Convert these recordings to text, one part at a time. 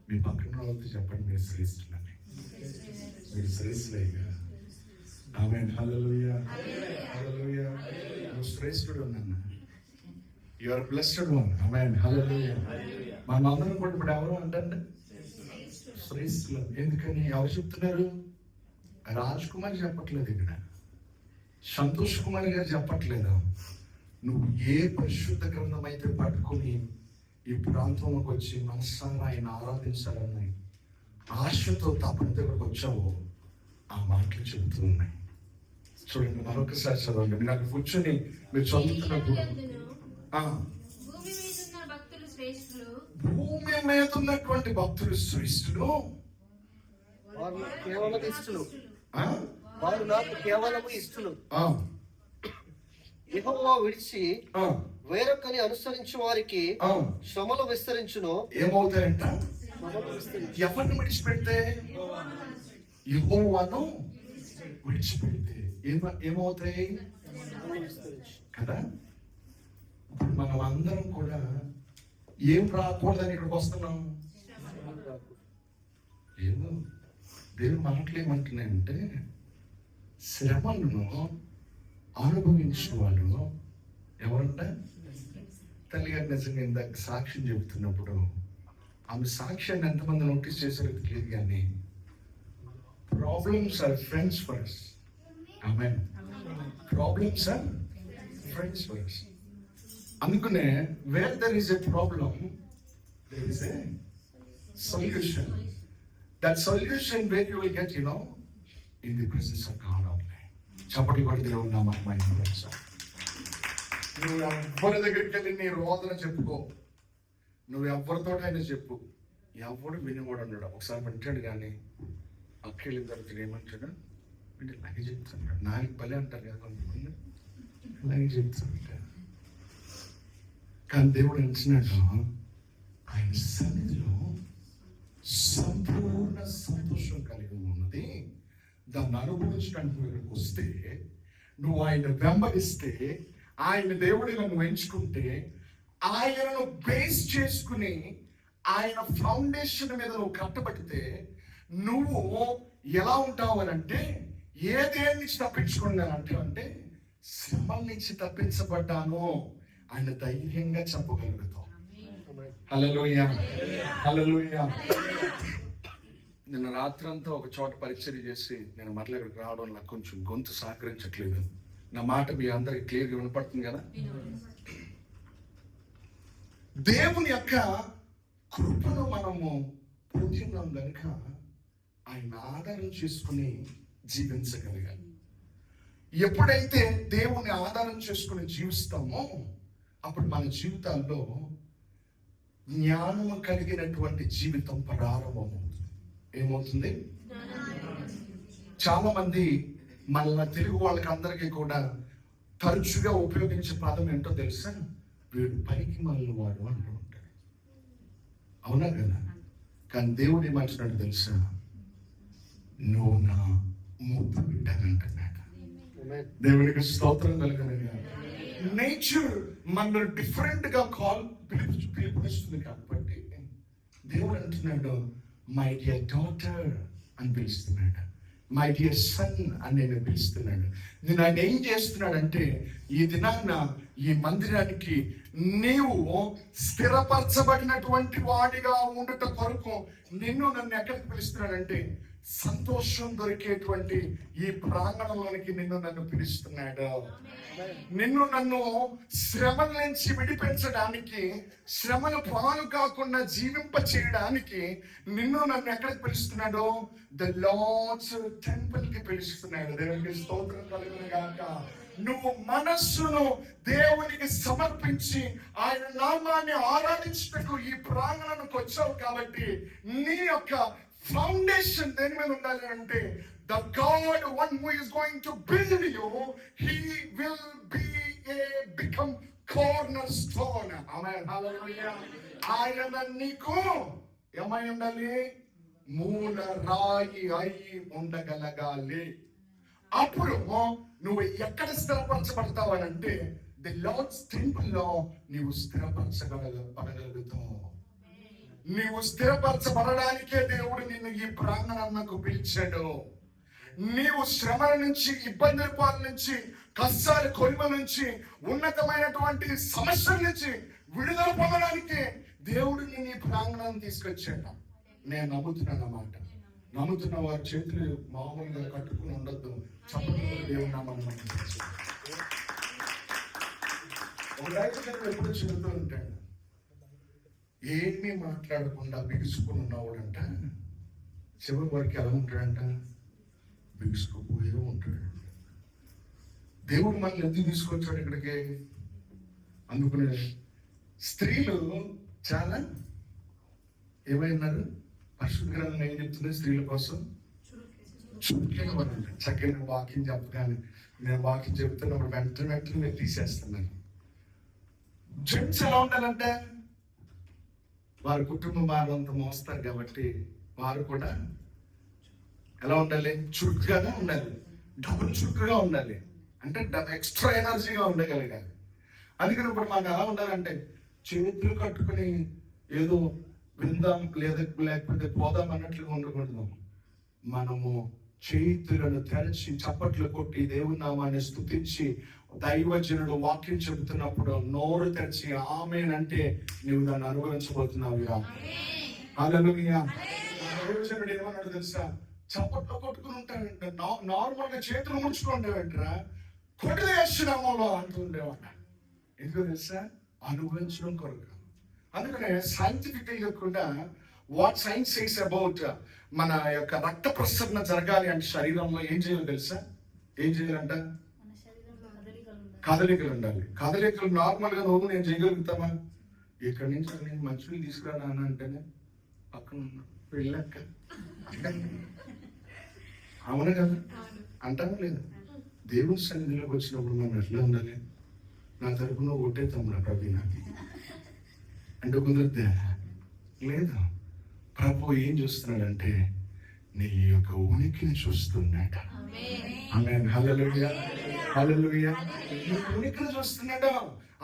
మీ పక్కన వాళ్ళతో చెప్పండి, మీరు శ్రేష్ఠులని. మీరు శ్రేష్ఠులయ్యా. ఆమేన్. హల్లెలూయా, హల్లెలూయా. నువ్వు శ్రేష్ఠుడు నాన్న. You are blessed one. Amen. Hallelujah. మనందరం కూడా ఇప్పుడు ఎవరు అంటే శ్రేష్ఠులు. ఎందుకని ఎవరు చెప్తున్నారు? రాజ్ కుమార్ చెప్పట్లేదు, ఇక్కడ సంతోష్ కుమార్ గారు చెప్పట్లేదు. నువ్వు ఏ పరిశుద్ధ గ్రంథం అయితే పట్టుకుని ఈ ప్రాంతంలోకి వచ్చి మనసారా ఆయన ఆరాధించాలని ఆశతో తపన దగ్గరకు వచ్చావో ఆ మాటలు చెబుతూ ఉన్నాయి. చూడండి, మరొకసారి చదవండి. మీరు అక్కడ కూర్చొని మీరు చదువుతున్నప్పుడు భూమి మీద ఉన్నటువంటి భక్తులు శ్రేష్ఠులు, వారు నాకు కేవలము ఇష్టలు. యెహోవా విడిచి వేరొకని అనుసరించు వారికి శ్రమలు విస్తరించును. ఏమవుతాయంట? ఎవరిని విడిచిపెడితే? యెహోవాను విడిచిపెడితే ఏమవుతాయి కదా. ఇప్పుడు మనం అందరం కూడా ఏం రాకూడదని ఇక్కడికి వస్తున్నాం. ఏమో దేవుడు మాటలు ఏమంటున్నాయంటే, శ్రమలను అనుభవించిన వాళ్ళు ఎవరంట? తల్లిగారు నిజంగా ఇందాక సాక్ష్యం చెబుతున్నప్పుడు ఆమె సాక్ష్యాన్ని ఎంతమంది నోటీస్ చేశారో తెలియదు, కానీ problems are friends for us. Amen. Problems are friends for us. అందుకనే where there is a problem there is a solution. That solution where you will get, you know, in the presence of God only. చప్పటి పడి దేవుడు నామమహిమ. నువ్వు ఎవరి దగ్గరికి వెళ్ళి నీ రోదన చెప్పుకో, నువ్వు ఎవరితోటైనా చెప్పు, ఎవడు వినేవాడు అన్నాడు. ఒకసారి వింటాడు, కానీ అక్క వెళ్ళిన తర్వాత ఏమంటాడు అంటే ఇలాగే చెప్తున్నాడు. నాకు భలే అంటారు కదా కొంతమంది, ఇలాగే చెప్తుంటాడు. కానీ దేవుడు అంటున్నాడు, ఆయన సన్నిధిలో సంపూర్ణ సంతోషం కలిగి ఉన్నది. దాన్ని అనుభవించడానికి ఇక్కడికి వస్తే, నువ్వు ఆయన వెంబడిస్తే, ఆయన దేవుడిగా నువ్వు ఎంచుకుంటే, ఆయనను బేస్ చేసుకుని ఆయన ఫౌండేషన్ మీద నువ్వు కట్టబడితే, నువ్వు ఎలా ఉంటావు అని అంటే, ఏ దేని నుంచి తప్పించుకున్నానంటే అంటే శ్రమల నుంచి తప్పించబడ్డాను ఆయన ధైర్యంగా చెప్పగలుగుతావు. హల్లెలూయా, హల్లెలూయా. నిన్న రాత్రంతా ఒక చోట పరిచయం చేసి నేను మరలా ఇక్కడికి రావడం నాకు కొంచెం గొంతు సహకరించట్లేదు. నా మాట మీ అందరికి క్లియర్గా వినపడుతుంది కదా. దేవుని యొక్క కృపను మనము పొందినాం కనుక ఆయన ఆధారం చేసుకుని జీవించగలగాలి. ఎప్పుడైతే దేవుని ఆధారం చేసుకుని జీవిస్తామో అప్పుడు మన జీవితాల్లో జ్ఞానము కలిగినటువంటి జీవితం ప్రారంభమవుతుంది. ఏమవుతుంది? చాలా మంది మన తెలుగు వాళ్ళకి అందరికీ కూడా తరచుగా ఉపయోగించే పదం ఏంటో తెలుసా? వీడు పైకి మళ్ళీ వాడు అంటూ ఉంటాడు. అవునా కదా? కానీ దేవుడు ఏమంటున్నాడు తెలుసా? నువ్వు నా ముద్దు బిడ్డనంటున్నాడు. దేవునికి స్తోత్రం కలుగునుగా. నేచర్ మన డిఫరెంట్ గా పిలుపునిస్తుంది కాబట్టి దేవుడు అంటున్నాడు మై డియర్ డాటర్ అని పిలుస్తున్నాడు, మై డియర్ సన్ అని నేను పిలుస్తున్నాడు. నేను ఆయన ఏం చేస్తున్నాడంటే, ఈ దినాన్న ఈ మందిరానికి నీవు స్థిరపరచబడినటువంటి వాడిగా ఉండుట కొరకు నిన్ను నన్ను ఎక్కడికి పిలుస్తున్నాడంటే, సంతోషం దొరికేటువంటి ఈ ప్రాంగణంలోనికి నిన్ను నన్ను పిలుస్తున్నాడు. నిన్ను నన్ను శ్రమల నుంచి విడిపించడానికి, శ్రమను పాలు కాకుండా జీవింప చేయడానికి నిన్ను నన్ను ఎక్కడికి పిలుస్తున్నాడు? ద లార్డ్స్ టెంపుల్ కి పిలుస్తున్నాడు. దేవునికి స్తోత్రం కలుగును గాక. నువ్వు మనస్సును దేవునికి సమర్పించి ఆయన నామాన్ని ఆరాధించుటకు ఈ ప్రాంగణానికి వచ్చావు కాబట్టి నీ యొక్క ఫౌండేషన్ దేని మీద ఉండాలి అంటే, the God one who is going to build you, he will become cornerstone. Amen. Hallelujah. ఆయన నీకు ఏమై ఉండాలి? మూల రాయి అయి ఉండగలగాలి. అప్పుడు నువ్వు ఎక్కడ స్థిరపరచబడతావు అని అంటే, ది లార్డ్స్ టెంపుల్ లో నీవు స్థిరపరచబడగలుగుతావు. నీవు స్థిరపరచబడడానికే దేవుడు నిన్ను ఈ ప్రాంగణంకు పిలిచాడు. నీవు శ్రమల నుంచి, ఇబ్బందుల పాల నుంచి, కష్టాల కొలిమ నుంచి, ఉన్నతమైనటువంటి సమస్యల నుంచి విడుదల పొందడానికి దేవుడు నిన్ను ఈ ప్రాంగణాన్ని తీసుకొచ్చాడు. నేను నమ్ముతున్నాను అన్నమాట. నమ్ముతున్న వారి చేతులు మామూలుగా కట్టుకుని ఉండొద్దు. చప్పట్లు దేవుడు నామమున ఒక రైతు గారు ఎప్పుడు చెబుతూ ఉంటాడు, ఏమీ మాట్లాడకుండా బిగుసుకుని ఉన్నవాడంట చివరి వరకు ఎలా ఉంటాడంట? బిగుసుకుపోయే ఉంటాడు. దేవుడు మనల్ని ఎందుకు తీసుకొచ్చాడు ఇక్కడికి? అందుకునే స్త్రీలు చాలా ఏమైనారు? పరిశుద్ధ గ్రంథం ఏం చెప్తుంది స్త్రీల కోసం? చురుకైన వాళ్ళు. చక్కగా వాక్యం చెప్పగానే నేను వాక్యం చెబుతున్నప్పుడు వెంటనే నేను తీసేస్తున్నాను. జెంట్స్ ఎలా ఉండాలంటే వారి కుటుంబం వారంతా మోస్తారు కాబట్టి వారు కూడా ఎలా ఉండాలి? చురుకుగానే ఉండాలి, డబుల్ చురుకుగా ఉండాలి, అంటే ఎక్స్ట్రా ఎనర్జీగా ఉండగలగాలి. అందుకని ఇప్పుడు మనం ఎలా ఉండాలంటే చేతులు కట్టుకుని ఏదో విందాం లేకపోతే పోదాం అన్నట్లుగా ఉండకూడదు. మనము చేతులను తెరచి చప్పట్లు కొట్టి దేవుని నామాన్ని స్తుతించి దైవజనుడు వాక్యం చెబుతున్నప్పుడు నోరు తెరిచి ఆమేనంటే నీవు దాన్ని అనుభవించబోతున్నావు. హల్లెలూయా. దైవజనుడు ఏమన్నాడు తెలుసా? చప్పట్లు కొట్టుకుని ఉంటాడంట. నార్మల్ గా చేతులు ముడుచుకుంటాడంటరా, కొట్టులు వేస్తున్నామో అంటుండేవాడు. ఎందుకు తెలుసా? అనుభవించడం కొరకు. అందుకనే సైంటిఫికల్ గా కూడా వాట్ సైన్స్ సేస్ అబౌట్ మన యొక్క రక్త ప్రసరణ జరగాలి అంటే శరీరంలో ఏం చేయాలి తెలుసా? ఏం చేయాలంట? కదలికలు ఉండాలి. కదలికలు నార్మల్ గా నువ్వు నేను చేయగలుగుతామా? ఇక్కడి నుంచి నేను మంచిగా తీసుకురా నాన్న అంటేనే పక్కన వెళ్ళాక అవును కదా అంటాను లేదు. దేవుని సన్నిధిలోకి వచ్చినప్పుడు మనం ఎట్లా ఉండాలి? నా తరపున ఒకటే తమ్ముడు ప్రభు నాకు అంటే కుదిరితే లేదు. ప్రభు ఏం చూస్తున్నాడంటే నీ యొక్క ఉనికిని చూస్తున్నాడు. ఆమేన్. హల్లెలూయా, హల్లెలూయా. నీ ఉనికిని చూస్తున్నాడు.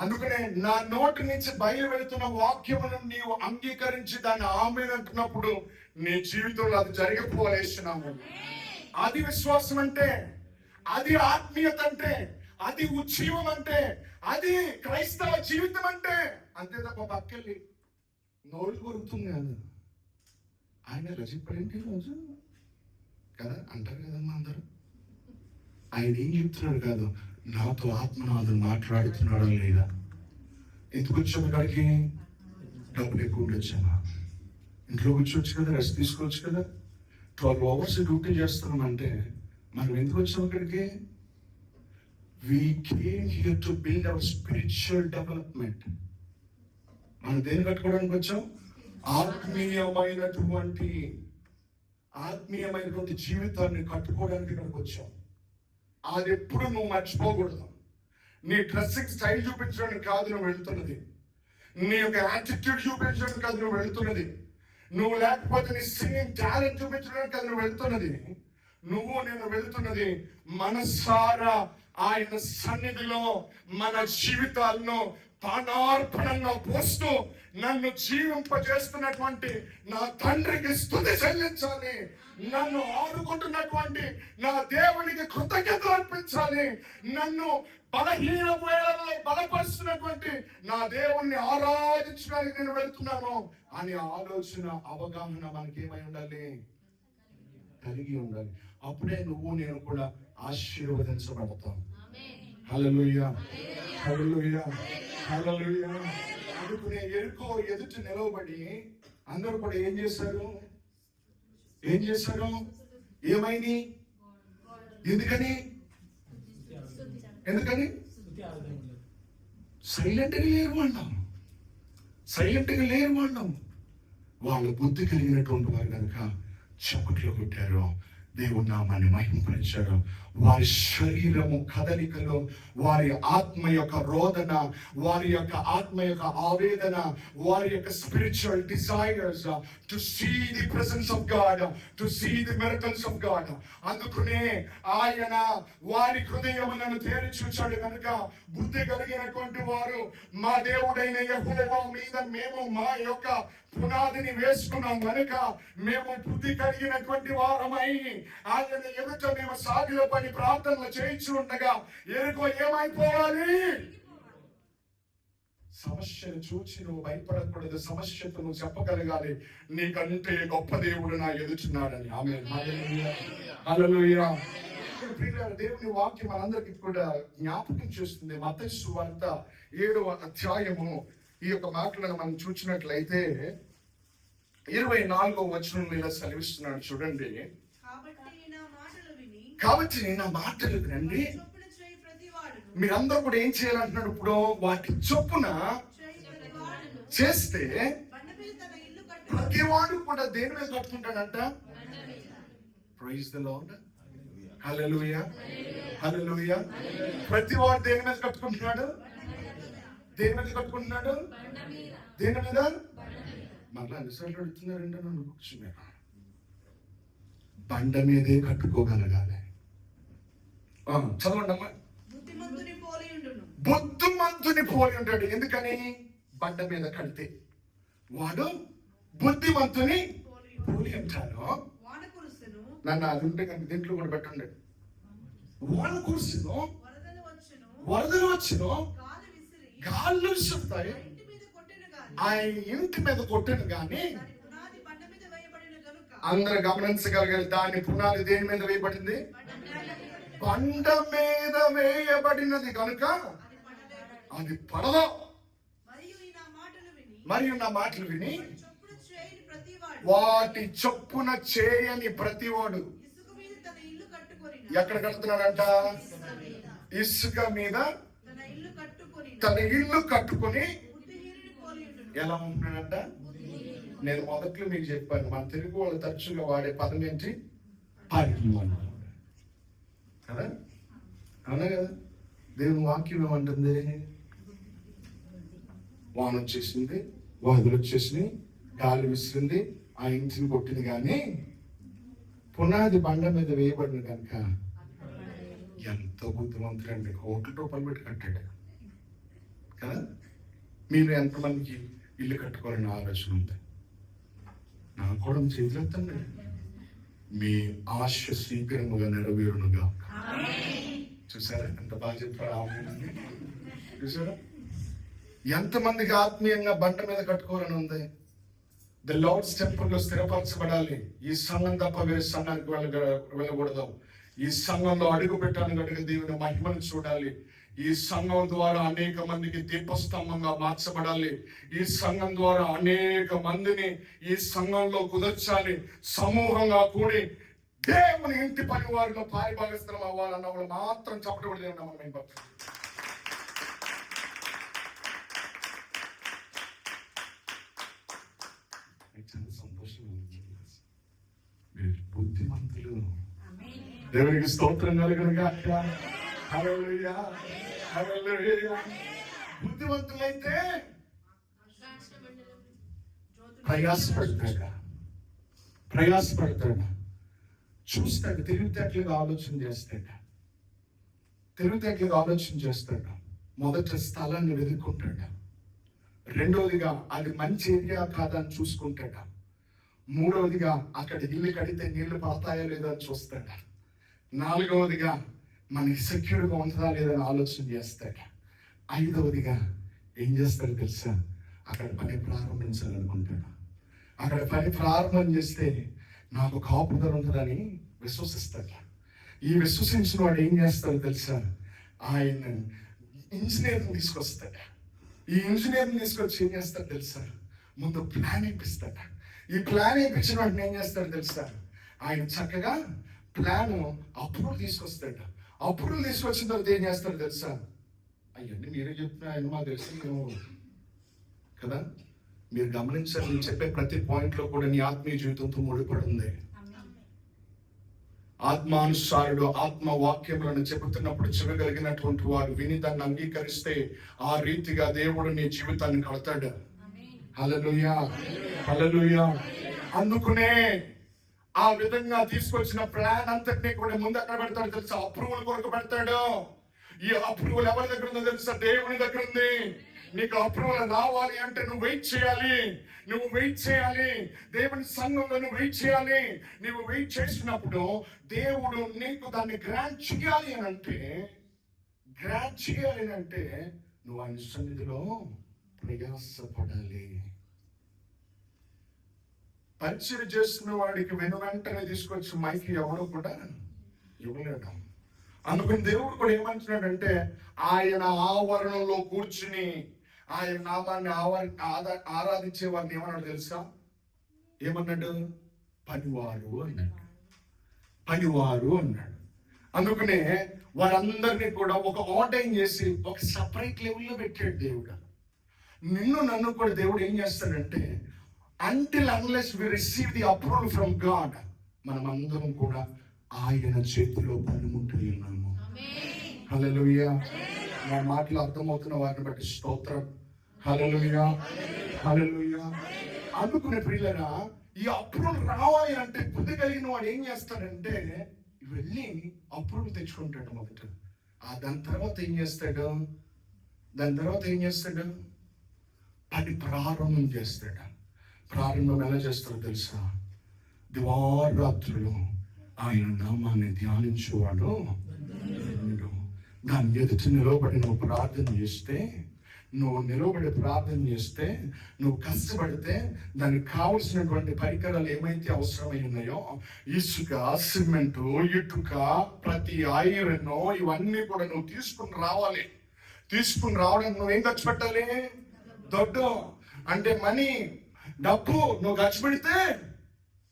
అందుకనే నా నోటి నుంచి బయలు వెళుతున్న వాక్యమును నీవు అంగీకరించి దాన్ని ఆమేన్ అంటున్నప్పుడు నీ జీవితంలో అది జరిగిపోలేస్తున్నాము. అది విశ్వాసం అంటే, అది ఆత్మీయత అంటే, అది ఉజ్జీవం అంటే, అది క్రైస్తవ జీవితం అంటే. అంతే తప్ప పక్కెళ్ళి నోళ్ళు కొరుకుతుంది కాదు. ఆయన ఇలా చెప్పాడంటే రోజు కదా అంటారు కదమ్మా అందరూ. ఆయన ఏం చెప్తున్నాడు కాదు, నాతో ఆత్మనాథుడు మాట్లాడుతున్నాడా లేదా? ఎందుకు వచ్చాము ఇక్కడికి? డబ్బులు ఎక్కువ ఉండొచ్చామా? ఇంట్లో కూర్చోవచ్చు కదా, రెస్ట్ తీసుకోవచ్చు కదా. 12 hours డ్యూటీ చేస్తున్నామంటే మనం ఎందుకు వచ్చాము ఇక్కడికి? We came here to build our spiritual development. మనం దేన్ని కట్టుకోవడానికి వచ్చాం? ఆత్మీయమైనటువంటి జీవితాన్ని కట్టుకోవడానికి ఇక్కడికి వచ్చాం. అది ఎప్పుడు నువ్వు మర్చిపోకూడదు. నీ డ్రెస్సింగ్ స్టైల్ చూపించడానికి కాదు నువ్వు వెళ్తున్నది. నీ యొక్క యాటిట్యూడ్ చూపించడానికి కాదు నువ్వు వెళ్తున్నది. నువ్వు లేకపోతే నీ సింగింగ్ టాలెంట్ చూపించడానికి కాదు నువ్వు వెళ్తున్నది. నేను వెళ్తున్నది మనసారా ఆయన సన్నిధిలో మన జీవితాలను ప్రాణార్పణంగా పోస్తూ నన్ను జీవింపజేస్తున్నటువంటి నా తండ్రికి స్తుతి చెల్లించాలి. నన్ను ఆదుకుంటున్నటువంటి నా దేవునికి కృతజ్ఞతలు అర్పించాలి. నన్ను బలహీన వేళల్లో బలపరుస్తున్నటువంటి నా దేవుణ్ణి ఆరాధించడానికి నేను వెళ్తున్నాను అనే ఆలోచన, అవగాహన మనకేమై ఉండాలి? కలిగి ఉండాలి. అప్పుడే నువ్వు నేను కూడా ఆశీర్వదించబడతాం. హల్లెలూయా, హల్లెలూయా, హల్లెలూయా. అందుకనే ఎరుకో ఎదుట నిలవబడి అందరూ కూడా ఏం చేశారు? ఏమైంది? ఎందుకని సైలెంట్గా లేరు వాళ్ళం. వాళ్ళ బుద్ధి కలిగినటువంటి వారు కనుక చప్పట్లు కొట్టారు, దేవుని నామాన్ని మహింపరిచారు. వారి శరీరము కదలికలు, వారి ఆత్మ యొక్క రోదన, వారి యొక్క ఆత్మ యొక్క ఆవేదన, వారి యొక్క spiritual desires to see the presence of God, to see the miracles of God. అందుకనే ఆయన వారి హృదయములను తేరి చూచాడు కనుక బుద్ధి కలిగినటువంటి వారు మా దేవుడైన యెహోవా మీద మేము మా యొక్క పునాదిని వేసుకున్నాం కనుక మేము బుద్ధి కలిగినటువంటి వారమై ఆయన ఎదుట మేము సాగిల పని ప్రార్థనలు చేయించి ఉండగా ఎరుకో ఏమైపోవాలి? సమస్యను చూచి నువ్వు భయపడకూడదు. సమస్యతో నువ్వు చెప్పగలగాలి, నీకంటే గొప్ప దేవుడు నా ఎదుచున్నాడని. ఆమేన్. హల్లెలూయా. ప్రియులారా, దేవుని వాక్యం మనందరికీ కూడా జ్ఞాపకం చేస్తుంది. మత్తయి సువార్త 7వ అధ్యాయము ఈ యొక్క మాటలను మనం చూసినట్లయితే 24వ వచనంలో ఇలా సెలవిస్తున్నాడు చూడండి. కాబట్టి నా మాటలు వినండి, మీరందరూ కూడా ఏం చేయాలంటున్నాడు? ఇప్పుడు వాటి చొప్పున చేస్తే ప్రతివాడు కూడా దేని మీద కట్టుకుంటాడంట? Praise the Lord. Hallelujah, hallelujah. ప్రతివాడు దేని మీద కట్టుకుంటున్నాడు? దేని మీద కట్టుకుంటున్నాడు? దేని మీద? మళ్ళీ అన్నిసార్లు అడుగుతున్నారంటే నన్ను కూర్చున్నా. బండ మీదే కట్టుకోగలగాలి. చదవండి అమ్మా. బుద్ధిమంతుని పోలి ఉంటాడు. ఎందుకని? బండ మీద కడితే వాడు బుద్ధిమంతుని పోలి ఉంటాడు. నన్ను అది ఉంటే కనుక దీంట్లో కూడా పెట్టండి. వాన కురిసిను, వరదలు వచ్చును, గాళ్ళు విసురుతాయి, ఆయన ఇంటి మీద కొట్టను గాని అందరు గమనించగలిగారు. దాని పునాది దేని మీద వేయబడింది? బండ మీద వేయబడినది కనుక అది పడదు. మరియు నా మాటలు విని వాటి చొప్పున చేయని ప్రతివాడు ఎక్కడ కడుతున్నాడంట? ఇసుక మీద తన ఇల్లు కట్టుకొని ఎలా ఉంటున్నాడంట? నేను మొదట్లో మీకు చెప్పాను, మన తెలుగు వాళ్ళు తరచుగా వాడే పదం ఏంటి? కదా, అవునా కదా? దేవుని వాక్యం ఏమంటుంది? వాన వచ్చేసింది, వరదలు వచ్చేసింది, గాలి విసిరింది, ఆ ఇంటిని కొట్టింది, కానీ పునాది బండ మీద వేయబడిన కనుక ఎంతో బుద్ధిమంతుడండి. కోట్ల రూపాయలు పెట్టి కట్టాడు కదా. మీరు ఎంతమందికి ఇల్లు కట్టుకోవాలని ఆలోచన ఉంది? నాకు కూడా చేతులెత్తండి. మీ ఆశ శీఘ్రముగా నెరవేరునుగా. చూసారా ఎంత బాగా చెప్పారు? చూసారా ఎంతమందికి ఆత్మీయంగా బండ మీద కట్టుకోవాలని ఉంది? ద లార్డ్స్ టెంపుల్ లో స్థిరపరచబడాలి. ఈ సంఘం తప్ప వేరే సంఘానికి వెళ్ళకూడదు. ఈ సంఘంలో అడుగు పెట్టాలని అడిగి దేవుని మహిమను చూడాలి. ఈ సంఘం ద్వారా అనేక మందికి దీపస్తంభంగా మార్చబడాలి. ఈ సంఘం ద్వారా అనేక మందిని ఈ సంఘంలో కుదర్చాలి. సమూహంగా కూడి దేవుని ఇంటి పని వారిలో పారిభాగస్థలం అవ్వాలన్న వాళ్ళు మాత్రం చెప్పబడి దేవుని మనం చాలా సంతోషంగా ఉంది. మీరు బుద్ధిమంతులు. దేవునికి స్తోత్రం కలుగునుగాక. హల్లెలూయా, హల్లెలూయా. బుద్ధిమంతులైతే ప్రయాసపడతాడు, చూస్తాడు, తెలివితేటలుగా ఆలోచన చేస్తాడు. మొదట స్థలాన్ని వెతుక్కుంటాడు. రెండవదిగా అది మంచి ఏరియా కాదా అని చూసుకుంటాడు. మూడవదిగా అక్కడ ఇల్లు కడితే నీళ్లు పడతాయో లేదో అని చూస్తాడు. నాలుగవదిగా మనకి సెక్యూర్గా ఉంటుందా లేదని ఆలోచన చేస్తాడు. ఐదవదిగా ఏం చేస్తాడు తెలుసా? అక్కడ పని ప్రారంభించాలనుకుంటాడు. అక్కడ పని ప్రారంభం చేస్తే నాకు కాపుదల ఉంటుందని విశ్వసిస్తాడు. ఈ విశ్వసించిన వాడు ఏం చేస్తాడు తెలుసా? ఆయన ఇంజనీర్ని తీసుకొస్తాడు. ఈ ఇంజనీర్ని తీసుకొచ్చి ఏం చేస్తాడు తెలుసా? ముందు ప్లాన్ ఇప్పిస్తాడు. ఈ ప్లాన్ ఇప్పించిన వాడిని ఏం చేస్తాడు తెలుసా? ఆయన చక్కగా ప్లాన్ అప్రూవల్ తీసుకొస్తాడు. అప్రూవల్ తీసుకొచ్చిన తర్వాత ఏం చేస్తాడు తెలుసా? అయ్యండి మీరే చెప్తున్నా, ఆయన మాకు తెలుసు మేము కదా. మీరు గమనించాలి, నేను చెప్పే ప్రతి పాయింట్ లో కూడా నీ ఆత్మీయ జీవితంతో ముడిపడి ఉంది. ఆత్మానుసారుడు ఆత్మ వాక్యములను చెబుతున్నప్పుడు చెవగలిగినటువంటి వారు విని దాన్ని అంగీకరిస్తే ఆ రీతిగా దేవుడు నీ జీవితాన్ని కడతాడు. హల్లెలూయా, హల్లెలూయా. అందుకునే ఆ విధంగా తీసుకొచ్చిన ప్లాన్ అంతటినీ కూడా ముందు ఎక్కడ పెడతాడు తెలుసా? అప్రూవల్ కొరకు పెడతాడు. ఈ అప్రూవల్ ఎవరి దగ్గర ఉందో తెలుసా? దేవుని దగ్గర ఉంది. నీకు అప్రూవల్ రావాలి అంటే నువ్వు వెయిట్ చేయాలి. నువ్వు వెయిట్ చేయాలి. దేవుని సంఘంలో నువ్వు వెయిట్ చేయాలి. నువ్వు వెయిట్ చేసినప్పుడు దేవుడు నీకు దాన్ని గ్రాంట్ చేయాలి అని అంటే నువ్వు ఆయన సన్నిధిలో ప్రయాసపడాలి. పరిచయం చేస్తున్న వాడికి వెంటనే తీసుకొచ్చి మైకి ఎవడో కూడా ఇవ్వలేడు. అందుకని దేవుడు కూడా ఏమంటున్నాడంటే ఆయన ఆవరణలో కూర్చుని ఆయన నామాన్ని ఆరాధించే వారిని ఏమన్నాడు తెలుసా? ఏమన్నాడు? పనివారు అన్నాడు. అందుకనే వారందరినీ కూడా ఒక ఆర్డైన్ చేసి ఒక సపరేట్ లెవెల్లో పెట్టాడు దేవుడు. నన్ను కూడా దేవుడు ఏం చేస్తాడంటే until unless we receive the approval from God, మనం అందరం కూడా ఆయన చేతిలో పనిముట్టుకుని ఉన్నాము. హల్లెలూయా. నా మాటలు అర్థమవుతున్న వారిని బట్టి స్తోత్రం. హల్లెలూయా, హల్లెలూయా. అందుకునే ప్రియులరా, ఈ అప్రూవల్ రావాలి అంటే బుద్ధి కలిగిన వాడు ఏం చేస్తాడంటే వెళ్ళి అప్రూవల్ తెచ్చుకుంటాడు మొదట. దాని తర్వాత ఏం చేస్తాడు? పని ప్రారంభం చేస్తాడు. ప్రారంభం ఎలా చేస్తారో తెలుసా? దివారాత్రులు ఆయన నామాన్ని ధ్యానించేవాడు. దాని ఎదుటి నిలబడి నువ్వు ప్రార్థన చేస్తే, నువ్వు కష్టపడితే దానికి కావలసినటువంటి పరికరాలు ఏమైతే అవసరమై ఉన్నాయో, ఇసుక, సిమెంటు, ఇటుక, ప్రతి ఐరన్, ఇవన్నీ కూడా నువ్వు తీసుకుని రావడానికి నువ్వేం ఖర్చు పెట్టాలి? దొడ్డు అంటే మనీ, డబ్బు నువ్వు ఖర్చు పెడితే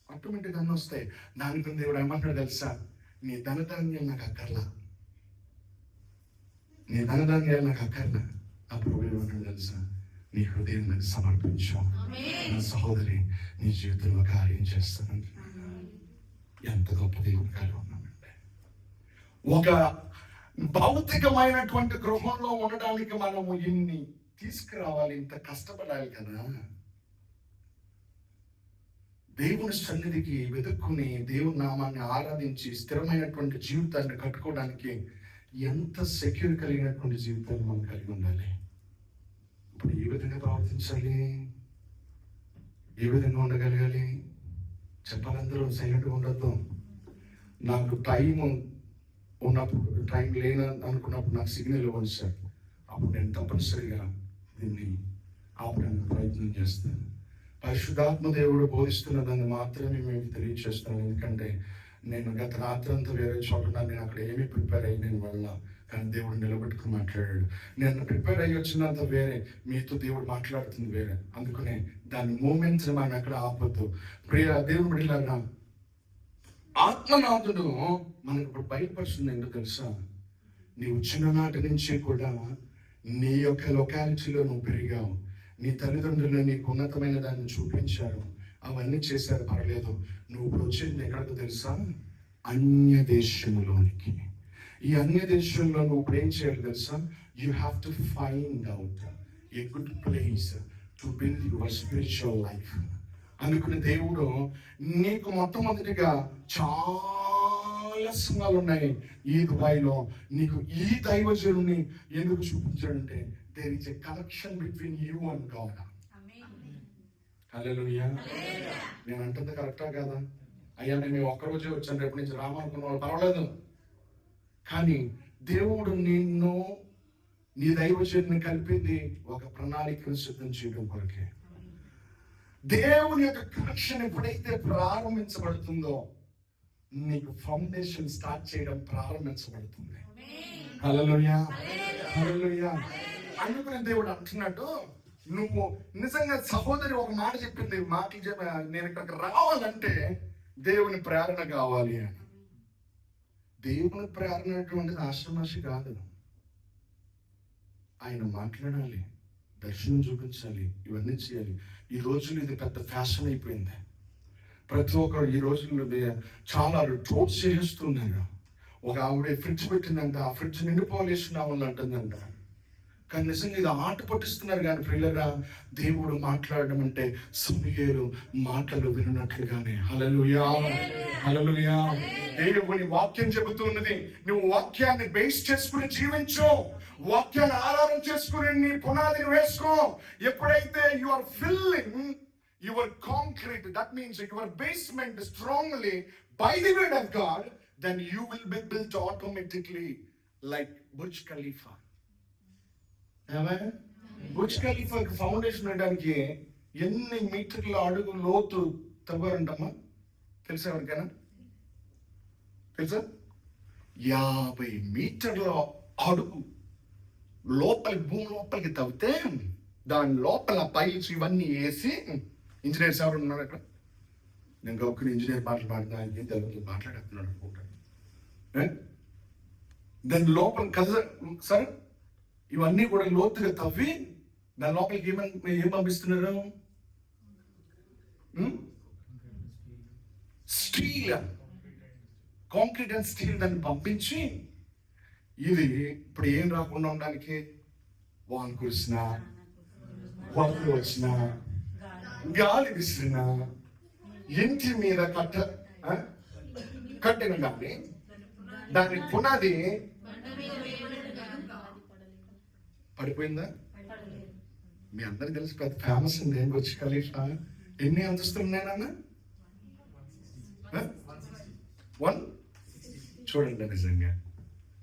ఆటోమేటిక్ అన్నీ వస్తాయి. దానికి దేవుడు ఏమంటాడు తెలుసా? నీ ధనధాన్యాలు నాకు అక్కర్లా. అప్పుడు ఏమంటాడు తెలుసా? నీ హృదయం నాకు సమర్పించాం, నా సహోదరి నీ జీవితంలో కార్యం చేస్తానండి. ఎంత గొప్ప దేవుడి కార్యం ఉన్నామంటే, ఒక భౌతికమైనటువంటి గృహంలో ఉండడానికి మనము ఇన్ని తీసుకురావాలి, ఇంత కష్టపడాలి కదా. దేవుని సన్నిధికి వెతుక్కుని దేవుని నామాన్ని ఆరాధించి స్థిరమైనటువంటి జీవితాన్ని కట్టుకోవడానికి ఎంత సెక్యూర్ కలిగినటువంటి జీవితాన్ని మనం కలిగి ఉండాలి. ఇప్పుడు ఏ విధంగా ప్రవర్తించాలి? ఏ విధంగా ఉండగలగాలి? చెప్పాలందరూ సైలెంట్గా ఉండద్దు. నాకు టైం లేని అనుకున్నప్పుడు నాకు సిగ్నల్ ఇవ్వండి సార్, అప్పుడు నేను తప్పనిసరిగా దీన్ని ఆపడానికి ప్రయత్నం చేస్తాను. పరిశుద్ధాత్మ దేవుడు బోధిస్తున్న దాన్ని మాత్రమే మేము తెలియజేస్తాను. ఎందుకంటే నేను గత రాత్రి అంతా వేరే చోట నేను అక్కడ ఏమీ ప్రిపేర్ అయ్యి నేను వెళ్ళా, కానీ దేవుడు నిలబెట్టుకుని మాట్లాడాడు. నేను ప్రిపేర్ అయ్యి వచ్చినంత వేరే, మీతో దేవుడు మాట్లాడుతుంది వేరే. అందుకనే దాని మూమెంట్స్ మనం ఎక్కడ ఆపొద్దు. ప్రియ దేవుడు బిడ్డలారా, ఆత్మనాథుడు మనకు ఇప్పుడు బయలుపరుస్తుంది. ఎందుకు తెలుసా? నీవు చిన్ననాటి నుంచి కూడా నీ యొక్క లొకాలిటీలో నువ్వు పెరిగావు. నీ తల్లిదండ్రులు నీకు ఉన్నతమైన దాన్ని చూపించారు, అవన్నీ చేశారు, పర్లేదు. నువ్వు ఇప్పుడు వచ్చింది ఎక్కడికి తెలుసా? అన్య దేశంలోనికి. ఈ అన్య దేశంలో నువ్వు ఇప్పుడు ఏం చేయాలి తెలుసా? You have to find out a good place to build your spiritual life. అందుకని దేవుడు నీకు మొట్టమొదటిగా చాలా సంఘాలు ఉన్నాయి ఈ దుబాయ్లో. నీకు ఈ దైవజనుని ఎందుకు చూపించాడంటే there is a connection between you and God. హల్లెలూయా. నేను అంటుంది కరెక్టా కదా? అయ్యా నేను ఒక్కరోజే వచ్చాను, రేపు నుంచి రామనుకున్న వాళ్ళు పర్వాలేదు. కానీ దేవుడు నిన్ను నీ దైవజనుని కలిపింది ఒక ప్రణాళికను సిద్ధం చేయడం కొరకే. దేవుని యొక్క కనెక్షన్ ఎప్పుడైతే ప్రారంభించబడుతుందో నీకు ఫౌండేషన్ స్టార్ట్ చేయడం ప్రారంభించబడుతుంది. హల్లెలూయా, హల్లెలూయా. అందుకని దేవుడు అంటున్నాడు, నువ్వు నిజంగా సహోదరి ఒక మాట చెప్పింది, నేను ఇక్కడికి రావాలంటే దేవుని ప్రేరణ కావాలి అని. దేవుని ప్రేరణ అటువంటిది ఆశ్రమాషి కాదు. ఆయన మాట్లాడాలి, దర్శనం చూపించాలి, ఇవన్నీ చేయాలి. ఈ రోజులు ఇది పెద్ద ఫ్యాషన్ అయిపోయింది. ప్రతి ఒక్కరు ఈ రోజుల్లో చాలా ట్రోల్స్ చేస్తున్నారు. ఒక ఆవిడ ఫ్రిడ్జ్ పెట్టిందంట, ఆ ఫ్రిడ్జ్ నిండిపోలేసిన వాళ్ళు అంటుందంట. కానీ నిజంగా ఇది ఆట పట్టిస్తున్నారు. కానీ ప్రియులరా, దేవుడు మాట్లాడడం అంటే సమూయేలు మాటలు విన్నట్లుగానే. హల్లెలూయా, హల్లెలూయా. దేవుని వాక్యం చెబుతున్నది, నువ్వు వాక్యాన్ని బేస్ చేసుకుని జీవించు, వాక్యాన్ని ఆధారం చేసుకుని నీ పునాదిని వేసుకో. ఎప్పుడైతే you are filling your concrete, that means your basement strongly by the word of God, then you will be built automatically like Burj Khalifa. Amen. Burj Khalifa foundation వేయడానికి ఎన్ని మీటర్ల అడుగు లోతు తవ్వారంటమ్మా? తెలుసా ఎవరికైనా? తెలుసా? 50 మీటర్ల అడుగు లోపలికి, భూమి లోపలికి తవ్వితే దాని లోపల పైల్స్ ఇవన్నీ వేసి, ఇంజనీర్స్ ఎవరు ఉన్నారు అక్కడ? నేను గౌకుని ఇంజనీర్ మాట్లాడుతున్నా, ఆయనకి తెలుగులో మాట్లాడుతున్నాడు అనుకుంటాను. దాని లోపల కదా సరే, ఇవన్నీ కూడా లోతుగా తవ్వి దాని లోపలికి ఏం పంపిస్తున్నారు? స్టీల్, కాంక్రీట్ అండ్ స్టీల్ దాన్ని పంపించి, ఇది ఇప్పుడు ఏం రాకుండా ఉండడానికి, వాన కురిసినా, వరదలు వచ్చినా, గాలి విసిరినా, ఇంటి మీద కట్టిన కానీ దాని పునాది పడిపోయిందా? మీ అందరికి తెలిసి పెద్ద ఫేమస్ ఉంది ఏం బుర్జ్ ఖలీఫా. ఎన్ని అంతస్తులు ఉన్నాయన్న? 1. చూడండి, నిజంగా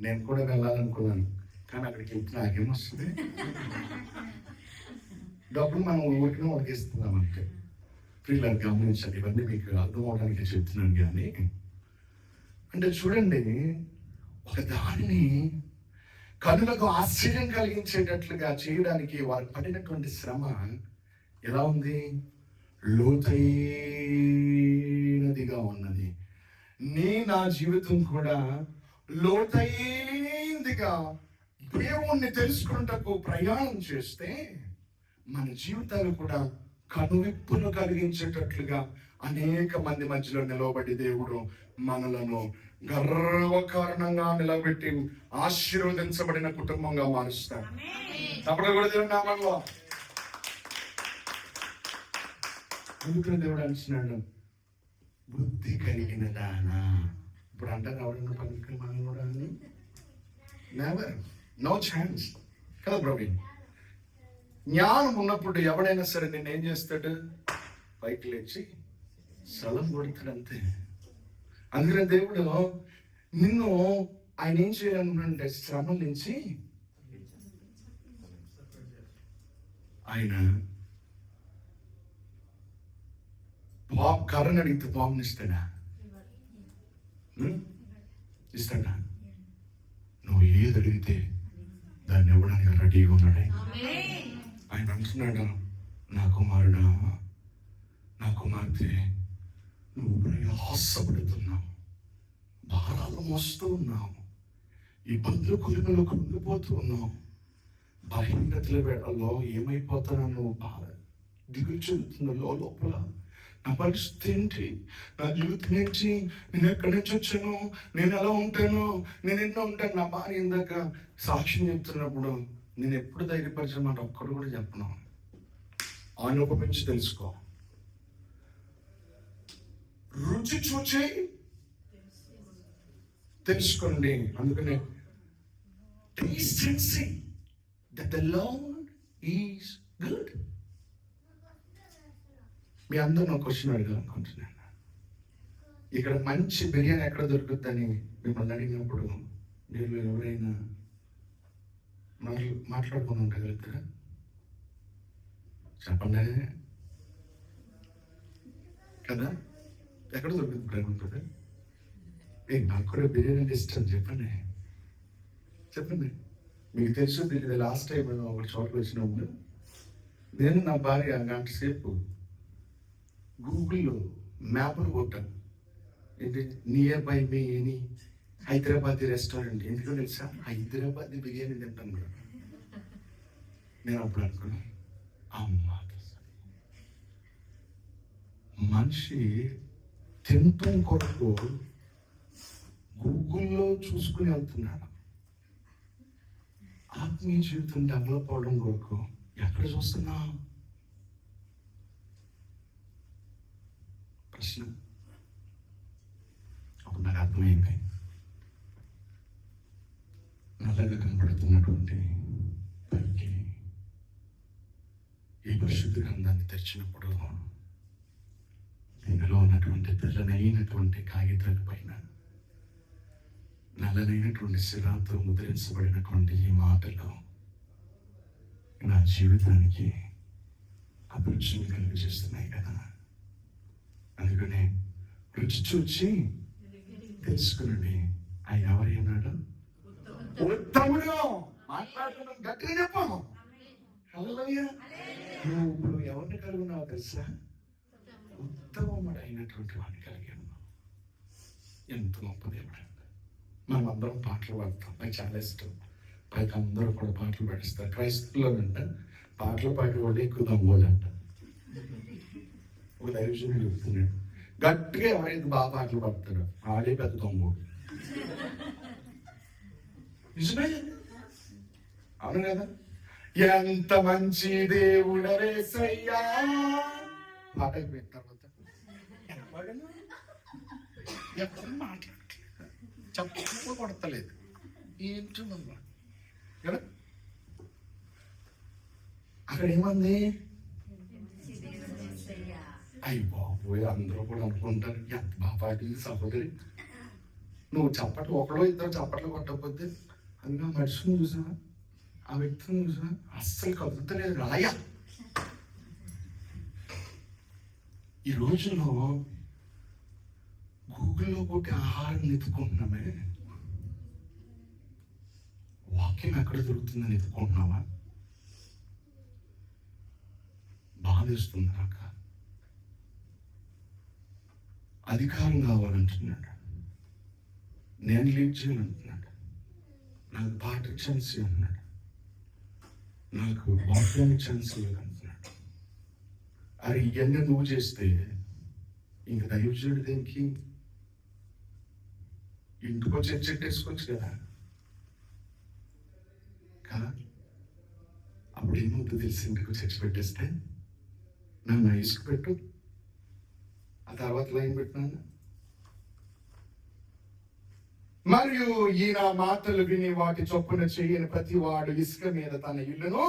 నేను కూడా వెళ్ళాలనుకున్నాను, కానీ అక్కడికి వెళ్తే నాకేమొస్తుంది? డబ్బులు మనం ఊరికనే ఉడికిస్తున్నాం అంటే. ప్రియులను గమనించండి, ఇవన్నీ మీకు అర్థం అవడానికి చెప్తున్నాను. కానీ అంటే చూడండి, ఒక దానిని కనులకు ఆశ్చర్యం కలిగించేటట్లుగా చేయడానికి వారు పడినటువంటి శ్రమ ఎలా ఉంది? లోతైనదిగా ఉన్నది. నా జీవితం కూడా లోతైనదిగా దేవుణ్ణి తెలుసుకున్నటకు ప్రయాణం చేస్తే మన జీవితాలు కూడా కనువిప్పును కలిగించేటట్లుగా అనేక మంది మధ్యలో నిలవబడి దేవుడు మనలను గర్వకారణంగా నిలబెట్టి ఆశీర్వదించబడిన కుటుంబంగా మారుస్తాడు. అప్పుడు కూడా దేవుడు నామంలో ఎందుకు దేవుడు అంటున్నాడు, బుద్ధి కలిగిన దానా. ఇప్పుడు అంటారు ఎవరైనా పనికి కూడా అని, నెవర్, నో ఛాన్స్ కదా ప్రవీణ్. జ్ఞానం ఉన్నప్పుడు ఎవడైనా సరే నేను ఏం చేస్తాడు? పైకి లేచి సలం కొడతాడు అంతే. అందుకనే దేవుడు నిన్ను ఆయన ఏం చేయాలనుకుంటే శ్రమల నుంచి ఆయన కర్రని అడిగితే పాముని ఇస్తాడా? ఇస్తాడా? నువ్వు ఏది అడిగితే దాన్ని ఇవ్వడానికి రెడీగా ఉన్నాడు ఆయన. అంటున్నాడు, నా కుమారుడా, నా కుమార్తె, నువ్వు ప్రయాసపడుతున్నావు, భారాలు మోస్తూ ఉన్నావు, ఇబ్బందులు కులిమలో కృంగిపోతూ ఉన్నావు, బలహీనతల వేళల్లో ఏమైపోతానో నువ్వు బాధ దిగులు చెందుతున్నా లోపల. నా పరిస్థితి ఏంటి? నా జీవితం ఏంటి? నేను ఎక్కడి నుంచి వచ్చాను? నేను ఎలా ఉంటాను? నేను ఎన్నో ఉంటాను. నా భార్య ఇందాక సాక్ష్యం చెప్తున్నప్పుడు నేను ఎప్పుడు ధైర్యపరిచిన మాట ఒక్కడు కూడా చెప్పను. అనుభవించి తెలుసుకో, రుచి చూచి తెలుసుకోండి. అందుకనే taste and see that the Lord is good. మీ అందరూ ఒక క్వశ్చన్ అడగాలనుకుంటున్నాను. ఇక్కడ మంచి బిర్యానీ ఎక్కడ దొరుకుతుందని మిమ్మల్ని అడిగినప్పుడు మీరు ఎవరైనా మాట్లాడుకుని ఉండగలుగుతారా? చెప్పండి కదా. ఎక్కడ దొరుకుతుంది ప్రేమ? నాకు కూడా బిర్యానీ అంటే ఇష్టం. చెప్పండి చెప్పండి. మీకు తెలుసు తెలియదు, లాస్ట్ టైం ఒక చోటుకు వచ్చినప్పుడు నేను నా భార్య గంట సేపు గూగుల్లో మ్యాప్ను కొట్టాను. ఏంటి near by me any Hyderabad restaurant. ఎందుకో తెలుసా? హైదరాబాద్ బిర్యానీ తింటాను కూడా. నేను అప్పుడు అనుకున్నాను, అమ్మా మనిషి తింటాం కొరకు గూగుల్లో చూసుకుని వెళ్తున్నాడు. ఆత్మీయ జీవితం డెవలప్ అవడం కొరకు ఎక్కడ చూస్తున్నా? ప్రశ్న. అప్పుడు నాకు అర్థమైంది, నల్లగా కనబడుతున్నటువంటి పైకి ఈ పరిశుద్ధ గ్రంథాన్ని తెరిచినప్పుడు ఇందులో ఉన్నటువంటి తెల్లనైనటువంటి కాగితాల పైన నల్లనైనటువంటి శిలాతో ముద్రించబడినటువంటి ఈ మాటలు నా జీవితానికి అభిరుచిని కలిగజేస్తున్నాయి కదా. అందుకనే రుచి చూచి తెలుసుకునండి. ఆయన ఎవరి అన్నాడు? ఉత్తముడు. మాట్లాడుతున్నాం, గట్టిగా చెప్పాము. హల్లెలూయా. నువ్వు ఇప్పుడు ఎవరిని కలిగి ఉన్నావు తెలుసా? ఉత్తముడు అయినటువంటి వాడిని కలిగి ఉన్నావు. ఎంత గొప్ప దేవుడు. మనం అందరం పాటలు పాడతాం, నాకు చాలా ఇష్టం. పైకి అందరూ కూడా పాటలు పాడిస్తారు. క్రైస్తవులు అంట పాటలు పాడే వాళ్ళు ఎక్కువ దమ్ములు అంట. ఒక దైవజనుడు చెప్తున్నాడు, గట్టిగా ఎవరైతే బాగా పాటలు పాడతాడు ఆడే పెద్ద దమ్ముడు. నిజమే, అవును కదా? ఎంత మంచి దేవుడరేసయ్యా పాట అయిపోయిన తర్వాత ఎక్కడ మాట్లాడట్లేదు, చెప్పు కొడతలేదు, ఏంటమ్మా కదా. అక్కడ ఏమంది? అయ్యి బాబోయ్, అందరూ కూడా అనుకుంటారు ఎంత బాగా పాటింది సహోదరి. నువ్వు చప్పట్లు ఒకడో ఇద్దరు చప్పట్లు కొట్టకపోతే అది ఆ మనిషిని చూసా, ఆ వ్యక్తిని చూసా, అస్సలు కదులుతలేదు రాయ. ఈ రోజుల్లో గూగుల్లో కొట్టి ఆహారం ఎత్తుకుంటున్నామే, వాక్యం ఎక్కడ దొరుకుతుందని ఎత్తుకుంటున్నావా? బాధేస్తుంది నాక. అధికారం కావాలంటున్నాడు, నేను లీడ్ చేయాలంటున్నాడు, నాకు పాట ఛాన్స్ అన్నాడు, నాకు వాక్యానికి ఛాన్స్ లేదంటున్నాడు. అది ఇవన్నీ నువ్వు చేస్తే ఇంక దైవజనుడు దేనికి? ఇంటికో చెట్టు వేసుకోవచ్చు కదా. కదా అప్పుడు ఏమవుతుంది తెలిసి, ఇంటికో చర్చ పెట్టేస్తే నన్ను ఇసుకు పెట్టు, ఆ తర్వాత లైన్ పెట్టినాను. మరియు ఈయన మాటలు విని వాటి చొప్పున చేయని ప్రతి వాడు ఇసుక మీద తన ఇల్లును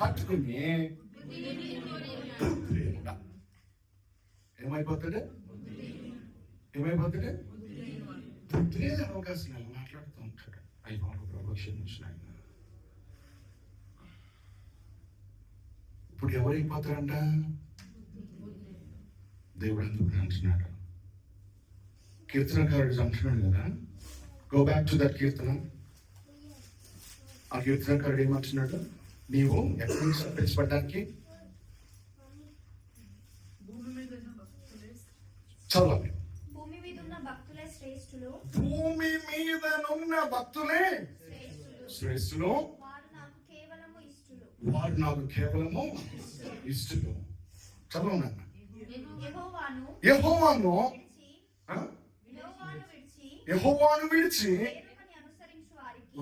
కట్టుకుని ఏమైపోతాడు? ఏమైపోతాడు? తృప్తి లేదు అవకాశం మాట్లాడుతూ ఉంటాడు. అయ్యి బాబు ప్రభు క్షమించిన. ఇప్పుడు ఎవరైపోతారంట? దేవుడు ఎందుకు అంటున్నాడు? కీర్తనకారుడు అంటున్నాడు కదా, గో బ్యాక్ టు దట్ కీర్తన. ఆ కీర్తనకారుడు ఏమంటున్నాడు? నీవు ఎక్కడి నుంచి సంతరించబడ్డానికి చదవాలి. భూమి మీద ఉన్న భక్తులే శ్రేష్ఠులు, వారు నాకు కేవలము ఇష్టలు. చదవనా? యెహోవాను విడిచి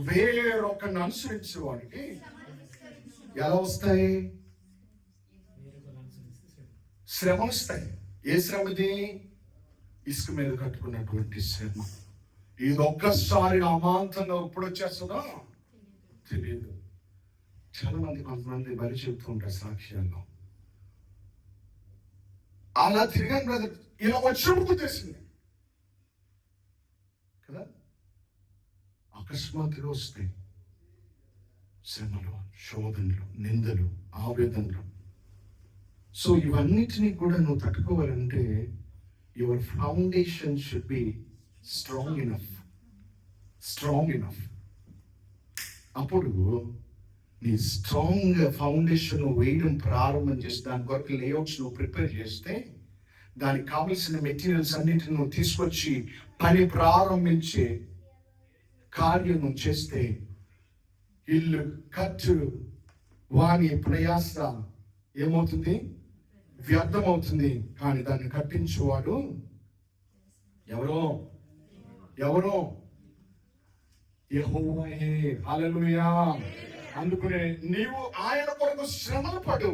వేరొకరిని అనుసరించే వాడికి ఎలా వస్తాయి? శ్రమలు వస్తాయి. ఏ శ్రమది? ఇసుక మీద కట్టుకున్నటువంటి శ్రమ. ఇది ఒక్కసారి అమాంతంగా ఎప్పుడు వచ్చేస్తుందో తెలియదు. చాలా మంది కొంతమంది బలి చెప్తూ ఉంటారు సాక్ష్యాల్లో, అలా తిరిగాను బ్రదర్, ఇలా వచ్చినప్పుడు తెలిసింది కదా. అకస్మాత్తుగా వస్తాయి శ్రమలు, శోధనలు, నిందలు, ఆవేదనలు. సో ఇవన్నిటినీ కూడా నువ్వు తట్టుకోవాలంటే your foundation should be strong enough. అప్పుడు నీ స్ట్రాంగ్ ఫౌండేషన్ వేయడం ప్రారంభం చేసి దాని కొరకు లేఅవుట్స్ నువ్వు ప్రిపేర్ చేస్తే, దానికి కావలసిన మెటీరియల్స్ అన్నింటిని నువ్వు తీసుకొచ్చి పని ప్రారంభించే కార్యం నువ్వు చేస్తే, ఇల్లు ఖర్చు వాని ప్రయాస ఏమవుతుంది? వ్యర్థమవుతుంది. కానీ దాన్ని కట్టించేవాడు ఎవరో యెహోవాయే. హల్లెలూయా. అందుకనే నీవు ఆయన కొరకు శ్రమలు పడు,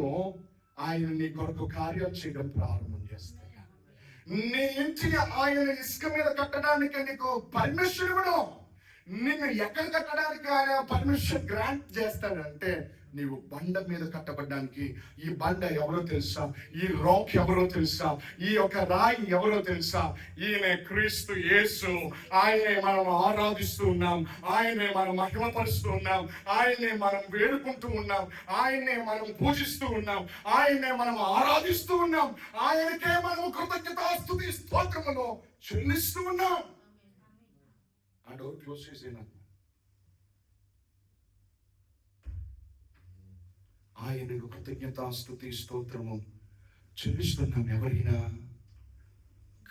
ఆయన నీ కొరకు కార్యాలు చేయడం ప్రారంభం చేస్తాడు. నీ ఇంటిని ఆయన ఇసుక మీద కట్టడానికి నీకు పర్మిషన్ ఇవ్వడం, నిన్ను ఎక్కడ కట్టడానికి ఆయన పర్మిషన్ గ్రాంట్ చేస్తాడంటే నీవు బండ మీద కట్టబడ్డానికి. ఈ బండ ఎవరో తెలుసా? ఈ రాక్ ఎవరో తెలుసా? ఈ యొక్క రాయి ఎవరో తెలుసా? ఈయనే క్రీస్తు యేసు. ఆయనే మనం ఆరాధిస్తూ ఉన్నాం, ఆయనే మనం మహిమపరుస్తూ ఉన్నాం, ఆయనే మనం వేడుకుంటూ ఉన్నాం, ఆయనే మనం పూజిస్తూ ఉన్నాం, ఆయనే మనం ఆరాధిస్తూ ఉన్నాం, ఆయనకే మనం కృతజ్ఞతాస్తుతి స్తోత్రములు చెల్లిస్తూ ఉన్నాం. ఆ డోర్ క్లోజ్ చేసేనా? ఆయనకు కృతజ్ఞతాస్తుతి స్తోత్రము చెల్లిస్తున్నాం. ఎవరైనా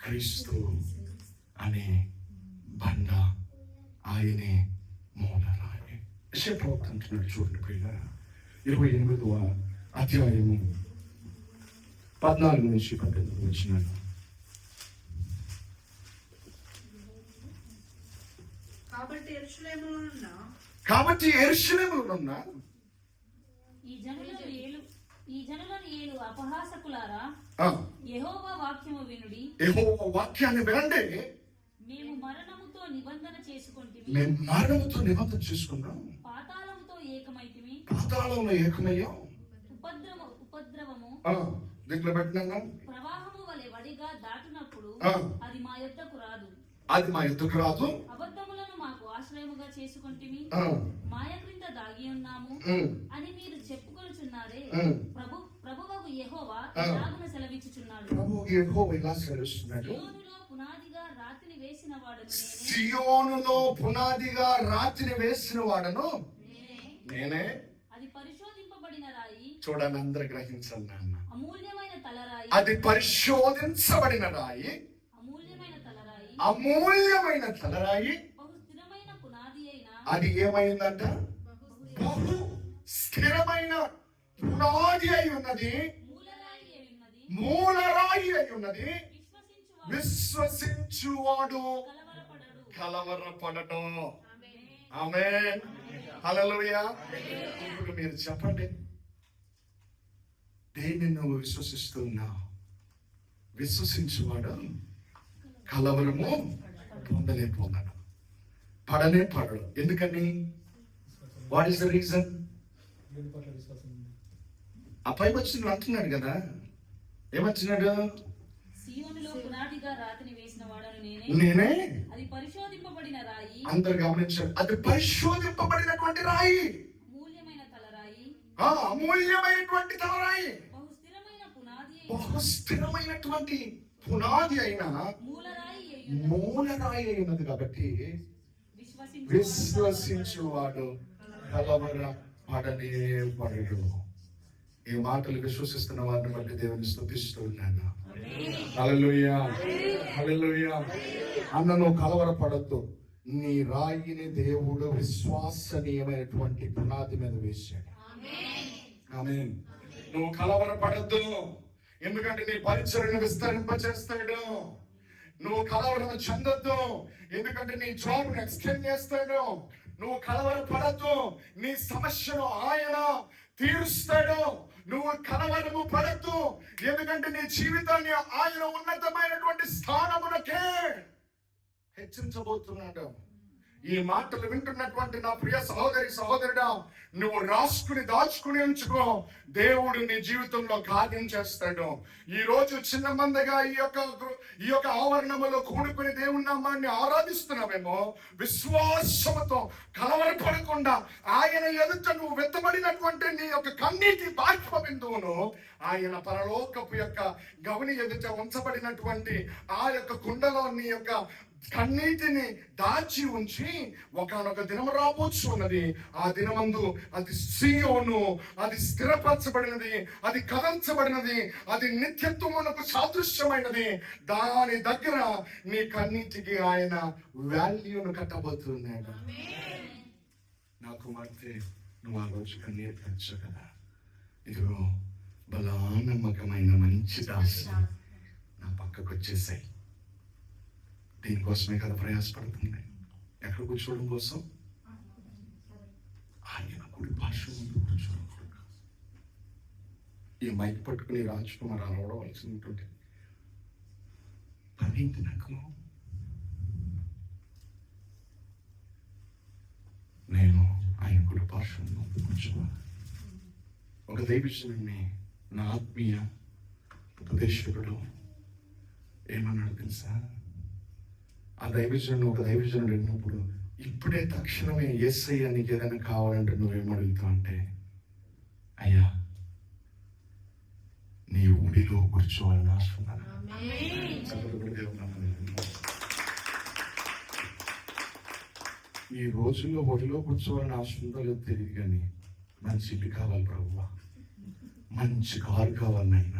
క్రీస్తు అనే బండ, ఆయనే మూలరాయి. యెషయా అంటున్నాడు చూడండి ప్రియులారా, 28వ అధ్యాయము 14 నుంచి 18 వచనాలు. కాబట్టి యెరూషలేములోనున్న ఈ జనులను ఏలు అపహాసకులారా, యెహోవా వాక్యము వినుడి. యెహోవా వాక్యాన్ని వినండి. మేము మరణముతో నిబంధన చేసుకొంటిమి, మేము మరణముతో నిబంధన చేసుకున్నాం, పాతాళముతో ఏకమైతిమి, పాతాళంలో ఏకమయ్యాం. ఉపద్రవము దీంట్లో పెట్టినాం. ప్రవాహము వలె వడిగా దాటునప్పుడు అది మా యొద్దకు రాదు, అది మా యుద్ధకు రాదు. అబద్ధములను మాకు ఆశ్రయముగా చేసుకొంటిమి, మాయ క్రింద దాగి ఉన్నాము అని మీరు చెప్పుకొనుచున్నారే. ప్రభువగు యెహోవా ఇలాగున సెలవిచ్చుచున్నాడు. ప్రభువు యెహోవా ఇలా సెలవిస్తున్నాడు. సియోనులో పునాదిగా రాతిని వేసిన వాడను నేనే. సియోనులో పునాదిగా రాతిని వేసిన వాడను నేనే. అది పరిశోధింపబడిన రాయి. చూడండి, అందరు గ్రహించాలి నాన్న. అమూల్యమైన తలరాయి. అది పరిశోధించబడిన రాయి, అమూల్యమైన తలరాయి, అమూల్యమైన తలరాయి. బహు స్థిరమైన పునాది అయిన. అది ఏమైందంట? బహు స్థిరమైన పునాది అయి ఉన్నది, మూలరాయి అయి ఉన్నది, మూలరాయి అయి ఉన్నది. విశ్వసించువాడు విశ్వసించువాడు కలవరపడడు. ఆమేన్. హల్లెలూయా. ఇప్పుడు మీరు చెప్పండి, దేన్ని నువ్వు విశ్వసిస్తున్నావు? విశ్వసించువాడు కలవరము పొందలేకపోతాడు, పడనే పడడు. ఎందుకని? What is the reason? ఆ పై వచ్చిన అంటున్నాడు కదా, ఏమంటున్నాడు? సియోనులో పునాదిగా రాతిని వేసిన వాడను నేనే. నేనే. అది పరిశోధింపబడిన రాయి. అందరు గమనించారు, అది పరిశోధింపబడినటువంటి రాయి, అమూల్యమైన తలరాయి, అమూల్యమైనటువంటి తలరాయి, బహు స్థిరమైన పునాది అయిన. బహు స్థిరమైనటువంటి పునాది అయిన మూలరాయి అయి ఉన్నది. మూలరాయి అయినది. కాబట్టి విశ్వసించువాడు కలవర పడనే పడడు. ఈ మాటలు విశ్వసిస్తున్న వారిని బట్టి దేవుని స్తుతిస్తూ ఉన్నాను. హల్లెలూయా, హల్లెలూయా. అన్న, నువ్వు కలవరపడద్దు. నీ రాయిని దేవుడు విశ్వసనీయమైనటువంటి పునాది మీద వేశాడు. ఆమేన్. నువ్వు కలవరపడద్దు, ఎందుకంటే నీ పరిచర్యను విస్తరింపచేస్తాడు. నువ్వు కలవరం చెందొద్దు, ఎందుకంటే నీ జాబ్ ఎక్స్టెండ్ చేస్తాడు. నువ్వు కలవరపడద్దు, నీ సమస్యను ఆయన తీరుస్తాడు. నువ్వు కలవరము పడద్దు, ఎందుకంటే నీ జీవితాన్ని ఆయన ఉన్నతమైనటువంటి స్థానమునకే హెచ్చించబోతున్నాడు. ఈ మాటలు వింటున్నటువంటి నా ప్రియ సహోదరి సహోదరుడా, నువ్వు రాసుకుని దాచుకుని ఉంచుకో. దేవుడు నీ జీవితంలో కార్యం చేస్తాడు. ఈ రోజు చిన్న మందగా ఈ యొక్క ఆవరణములో కూడుకుని దేవుని నామాన్ని ఆరాధిస్తున్నామేమో, విశ్వాసముతో కలవరపడకుండా ఆయన ఎదుట నువ్వు వెత్తబడినటువంటి నీ యొక్క కన్నీటి బాష్ప బిందువును ఆయన పరలోకపు యొక్క గవని ఎదుట ఉంచబడినటువంటి ఆ యొక్క కుండలో నీ యొక్క కన్నీటిని దాచి ఉంచి ఒకనొక దినం రాబోచ్చు ఉన్నది. ఆ దినమందు అది సియోను, అది స్థిరపరచబడినది, అది కదంచబడినది, అది నిత్యత్వమునకు సాదృశ్యమైనది. దాని దగ్గర నీ కన్నీటికి ఆయన వాల్యూను కట్టబోతున్నాడు. నా కుమార్తె, నువ్వు ఆ రోజు కన్నీరు పెంచు కదా. ఇదిగో బలా నమ్మకమైన మంచి దాసి నా పక్కకు వచ్చేసాయి. దీనికోసమే కదా ప్రయాసపడుతుంది. ఎక్కడ కూర్చోవడం కోసం? కుడి పార్శ్వం ముందు కూర్చోవాలి. ఈ మైక్ పట్టుకుని రాజ్కుమార్ అలవడవలసినటువంటి పని ఏంటి నాకు? నేను ఆయన కుడి పార్శ్వం ముందు కూర్చోవాలి. ఒక దైవజనుడిని, నా ఆత్మీయ ఉపదేశకుడు ఏమన్నాడు తెలుసా? ఆ దైవజనుడు, ఒక దైవజనుడు అన్నప్పుడు, ఇప్పుడే తక్షణమే యేసయ్య నీకు ఏదైనా కావాలంటే నువ్వేమడుగుతావు అంటే, అయ్యా నీ ఒడిలో కూర్చోవాలని ఆశ ఉన్నాను. ఈ రోజుల్లో ఒడిలో కూర్చోవాలని ఆశ ఉందో లేదో తెలియదు, కానీ మంచి ఇల్లు కావాలి ప్రభువా, మంచి కారు కావాలి నాయన,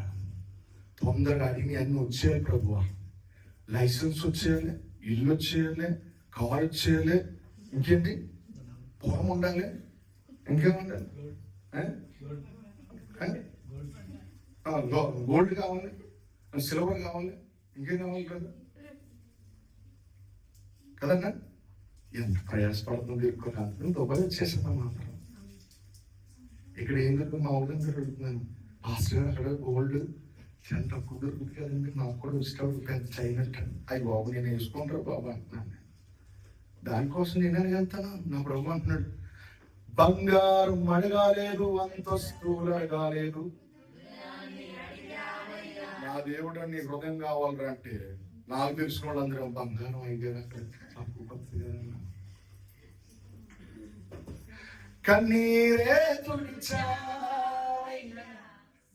తొందరగా అడిగి అన్నీ వచ్చేయాలి ప్రభువా, లైసెన్స్ వచ్చేయాలి, ఇల్లు వచ్చేయాలి, కారు వచ్చేయాలి, ఇంకేంటి పొలం ఉండాలి, ఇంకేముండాలి, గోల్డ్ కావాలి, సిల్వర్ కావాలి, ఇంకేం కావాలి కదా కదన్నా? ఎంత ప్రయాసపడుతుంది ఎక్కువ కాదు, దొబ్బలు వచ్చేసిందా మాత్రం. ఇక్కడ ఏం జరుగుతుంది? మా ఊళ్ళో అడుగుతున్నాను, పాస్టర్ గారు అక్కడ గోల్డ్ ఎంత కుదురుతుంది కదండి, నాకు కూడా ఇష్టం పెద్ద చైనట్టు, అవి బాబు నేను వేసుకుంటారు బాబు అంటున్నాను. దానికోసం నేను వెళ్తాను. నా ప్రభు అంటున్నాడు, బంగారం అడగాలేదు, అంతస్తులు అడగాలేదు, నా దేవుడు నీ హృదయం కావాలరా అంటే, నాకు తెలిసిన వాళ్ళందరూ బంగారం అయ్యారు అక్కడ కన్నీరే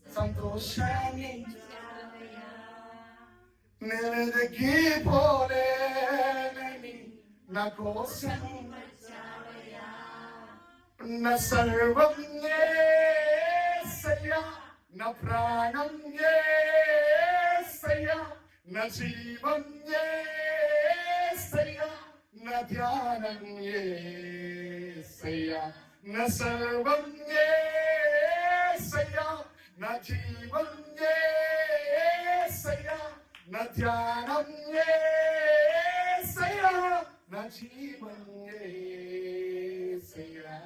సంతోషాన్ని నేనెదకి పోలేనని నా కోసం నా సర్వం యేసయ్యా, నా ప్రాణం యేసయ్యా, నా జీవం యేసయ్యా, నా ధ్యానం యేసయ్యా, నా సర్వం యేసయ్యా, నా జీవం యేసయ్యా, నా ధ్యానం యేసయ్యా, నా జీవం యేసయ్యా.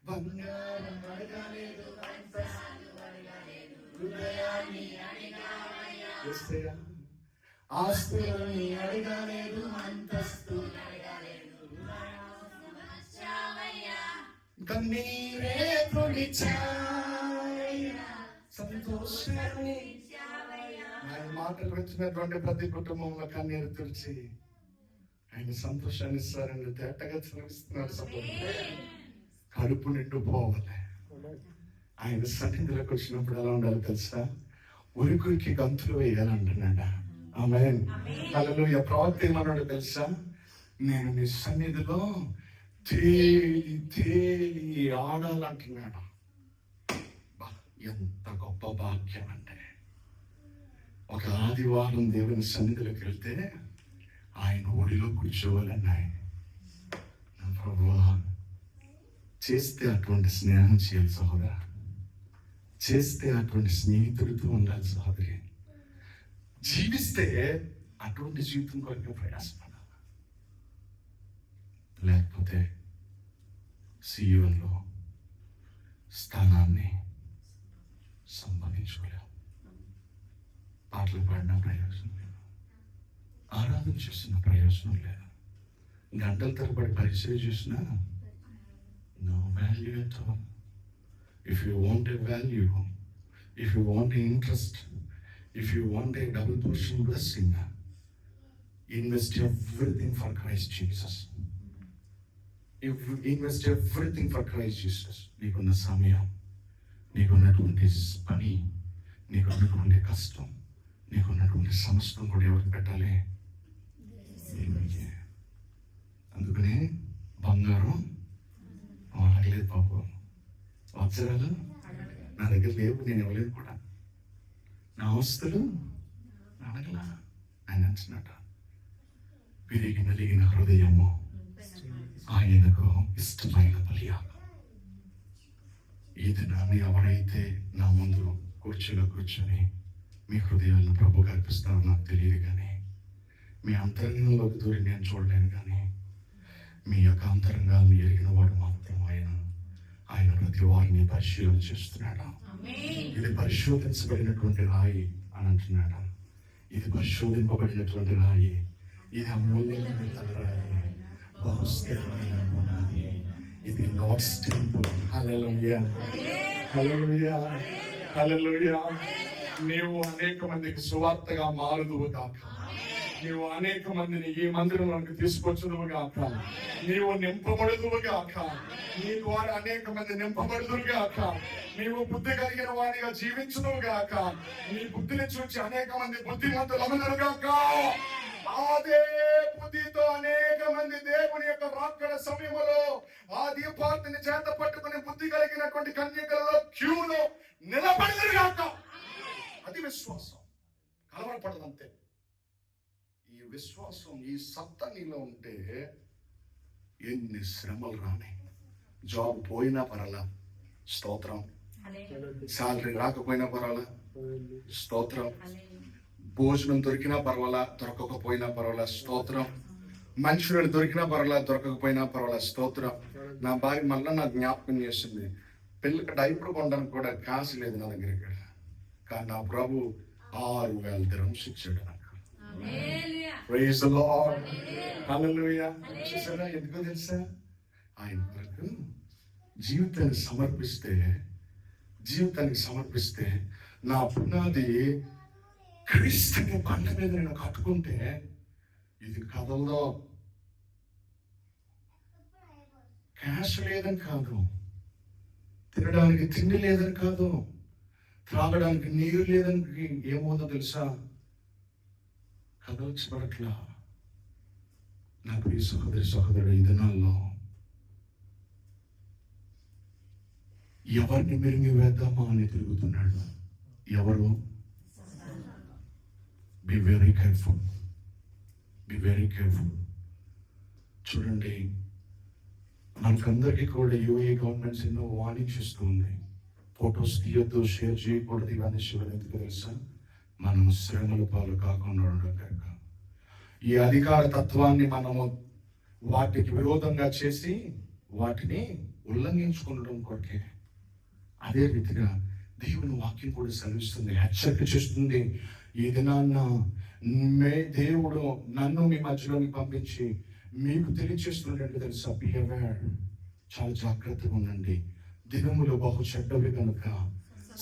బంగారం అడగలేదు, హృదయాన్ని యేసయ్యా, ఆస్తులని అడగలేదు, అంతస్తు కన్నీరే తుడిచావయ్యా, సంతోషాన్ని. ఆయన మాటలు వచ్చినటువంటి ప్రతి కుటుంబంలో కన్నీరు తుడిచి ఆయన సంతోషాన్ని ఇస్తారని తేటగా చదివిస్తున్నాడు. కడుపు నిండిపోవాలి. ఆయన సన్నిధిలోకి వచ్చినప్పుడు ఎలా ఉండాలి తెలుసా? ఉరికురికి గంతులు వేయాలంటున్నాడా? ఆమేన్. హల్లెలూయా. ప్రవక్త ఏమన్నాడు తెలుసా? నేను నీ సన్నిధిలో తేలి తేలి ఆడాలంటున్నాడు. ఎంత గొప్ప భాగ్యం అంటే, ఒక ఆదివారం దేవుని సన్నిధిలోకి వెళ్తే ఆయన ఒడిలో కూర్చోవాలన్నాయి. ప్రభువా, చేస్తే అటువంటి స్నేహం చేయాలి సహోదరా, చేస్తే అటువంటి స్నేహితుడితో ఉండాలి సహోదరి, జీవిస్తే అటువంటి జీవితం కొరకు ప్రయాసపడాలి. లేకపోతే సీయోన్లో స్థానాన్ని సంపాదించుకోలేము. పాటలు పాడిన ప్రయోజనం లేదు, ఆరాధన చేసిన ప్రయోజనం లేదు, గంటల తరబడి పరిచయం చేసినా no value at all. If you want a value, if you want an interest, if you want a double portion blessing, invest everything for Christ Jesus. If you invest everything for Christ Jesus, నీకున్న సమయం, నీకున్నటువంటి పని, నీకున్నటువంటి కష్టం, నీకున్నటువంటి సమస్తం కూడా ఎవరికి పెట్టాలి? అందుకనే బంగారం అడగలేదు బాబు, వజ్రాలు నా దగ్గర లేవు, నేను ఇవ్వలేదు కూడా, నా ఆస్తులు అడగలా. ఆయన అంటున్నట, విరిగి నలిగిన హృదయము ఆయనకు ఇష్టమైన బలియాగం. ఈ దినాన్ని ఎవరైతే నా ముందు కూర్చొని మీ హృదయాలను ప్రభువుకు అర్పిస్తారో నాకు తెలియదు, కానీ మీ అంతరంగంలోకి దూరి నేను చూడలేను, కానీ మీ యొక్క అంతరంగాన్ని ఎరిగిన వాడు మాత్రం ఆయన ఆయన ప్రతి వారిని పరిశీలన చేస్తున్నాడు. ఇది పరిశోధించబడినటువంటి రాయి అని అంటున్నాడు. ఇది పరిశోధింపబడినటువంటి రాయి, ఇది అమూల్యమైన రాయి, బహుస్థిరమైన పునాది. ఇది లార్డ్స్ టెంపుల్. హల్లెలూయా, హల్లెలూయా, హల్లెలూయా. నీవు అనేక మందికి సువార్తగా మారుదువు కాక, నీవు అనేక మందిని ఈ మందిరంలోకి తీసుకొచ్చుదువు గాక, నీవు నింపబడుదువు గాక, నీ ద్వారా అనేక మంది నింపబడుదురు గాక, నీవు బుద్ధి కలిగిన వాడిగా జీవించుదువు గాక, నీ బుద్ధిని చూసి అనేక మంది బుద్ధిమంతులు గాక. అదే బుద్ధితో అనేక మంది దేవుని యొక్క రాకడ సమయంలో ఆ దీపార్తిని చేత పట్టుకుని బుద్ధి కలిగినటువంటి కన్యకలలో క్యూలో నిలబడుదురు గాక. అది విశ్వాసం. కలవరపడదంతే. ఈ విశ్వాసం, ఈ సత్తా నీలో ఉంటే ఎన్ని శ్రమలు రాని, జాబ్ పోయినా పర్వాలా, స్తోత్రం. శాలరీ రాకపోయినా పర్వాలా, స్తోత్రం. భోజనం దొరికినా పర్వాలా, దొరకకపోయినా పర్వాలా, స్తోత్రం. మనుషులు దొరికినా పర్వాలా, దొరకకపోయినా పర్వాలా, స్తోత్రం. నా భార్య మళ్ళీ నాకు జ్ఞాపకం చేసింది, పిల్లకి డైపర్ కొనడానికి కూడా కాసు లేదు నా దగ్గర ఇక్కడ, కానీ నా ప్రభు 6,000 dirhams ఇచ్చాడు నాకు. Praise the Lord. Hallelujah. చూసారా, ఎందుకో తెలుసా? ఆయన కొరకు జీవితాన్ని సమర్పిస్తే నా పునాది క్రీస్తుని బండ మీద నేను కట్టుకుంటే ఇది కథల్లో క్యాష్ లేదని కాదు, తినడానికి తిండి లేదని కాదు, త్రాగడానికి నీరు లేదని ఏమవుతుందో తెలుసా? కదల్చబడట్లా. నా ప్రియ సహోదరుడు, ఈ దినాల్లో ఎవరిని మెరుగు వేద్దామా అని తిరుగుతున్నాడు. ఎవరు? Be very careful, be very careful. చూడండి, మనకందరికీ కూడా యూఏ గవర్నమెంట్స్ ఎన్నో వార్నింగ్స్ ఇస్తుంది. ఫొటోస్ తీయొద్దు, షేర్ చేయకూడదు, ఇవన్నీ శివుడు ఎందుకు తెలుసా? మనం శ్రమల పాలు కాకుండా ఉండడం కనుక. ఈ అధికార తత్వాన్ని మనము వాటికి విరోధంగా చేసి వాటిని ఉల్లంఘించుకుండడం కొరకే. అదే రీతిగా దేవుని వాక్యం కూడా సెలవిస్తుంది, హెచ్చరిక చేస్తుంది. ఈ దినాన్న దేవుడు నన్ను మీ మధ్యలోకి పంపించి మీకు తెలియచేస్తున్నట్టు తెలుసా? బి అవేర్, చాలా జాగ్రత్తగా ఉండండి. దినములు బహు చెడ్డవి కనుక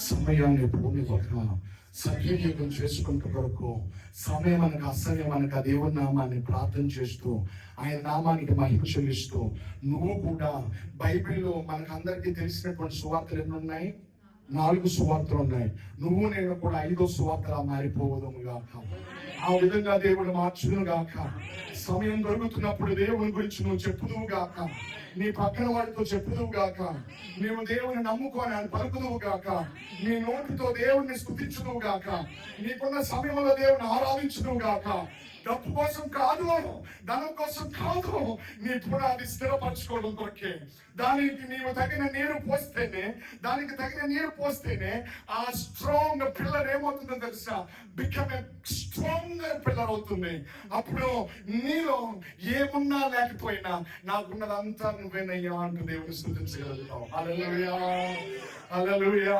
సమయాన్ని పోనివ్వక సద్వినియోగం చేసుకుంటూ కొరకు సమయం అనక అసమయం అనక దేవుని నామాన్ని ప్రార్థన చేస్తూ ఆయన నామానికి మహిమ చెల్లిస్తూ నువ్వు కూడా బైబిల్లో మనకందరికీ తెలిసినటువంటి సువార్తలు ఎన్ని ఉన్నాయి? 4 సువార్తలు ఉన్నాయి. నువ్వు నేను కూడా 5వ సువార్తలా మారిపోవదము గాక. ఆ విధంగా దేవుడు మార్చును గాక. సమయం దొరుకుతున్నప్పుడు దేవుని గురించి నువ్వు చెప్పుదువు గాక. నీ పక్కన వాడితో చెప్పుదువు గాక. నీవు దేవుని నమ్ముకొని అని పలుకుదువు గాక. నీ నోటితో దేవుడిని స్తుతించుదువు గాక. నీకున్న సమయంలో దేవుని ఆరాధించుదువు గాక. డబ్బు కోసం కాదు, ధనం కోసం కాదు, నీ పునాది స్థిరపరచుకోవడం కొరకే. దానికి నీవు తగిన నీరు పోస్తేనే ఆ స్ట్రాంగ్ పిల్లర్ ఏమవుతుందో తెలుసా? బికమ్ ఏ స్ట్రాంగర్ పిల్లర్ అవుతుంది. అప్పుడు నీలో ఏమున్నా లేకపోయినా నాకున్నదంతా నువ్వేనయ్యా అంటూ దేవుని స్తుతించగలుగుతావు. హల్లెలూయా, హల్లెలూయా.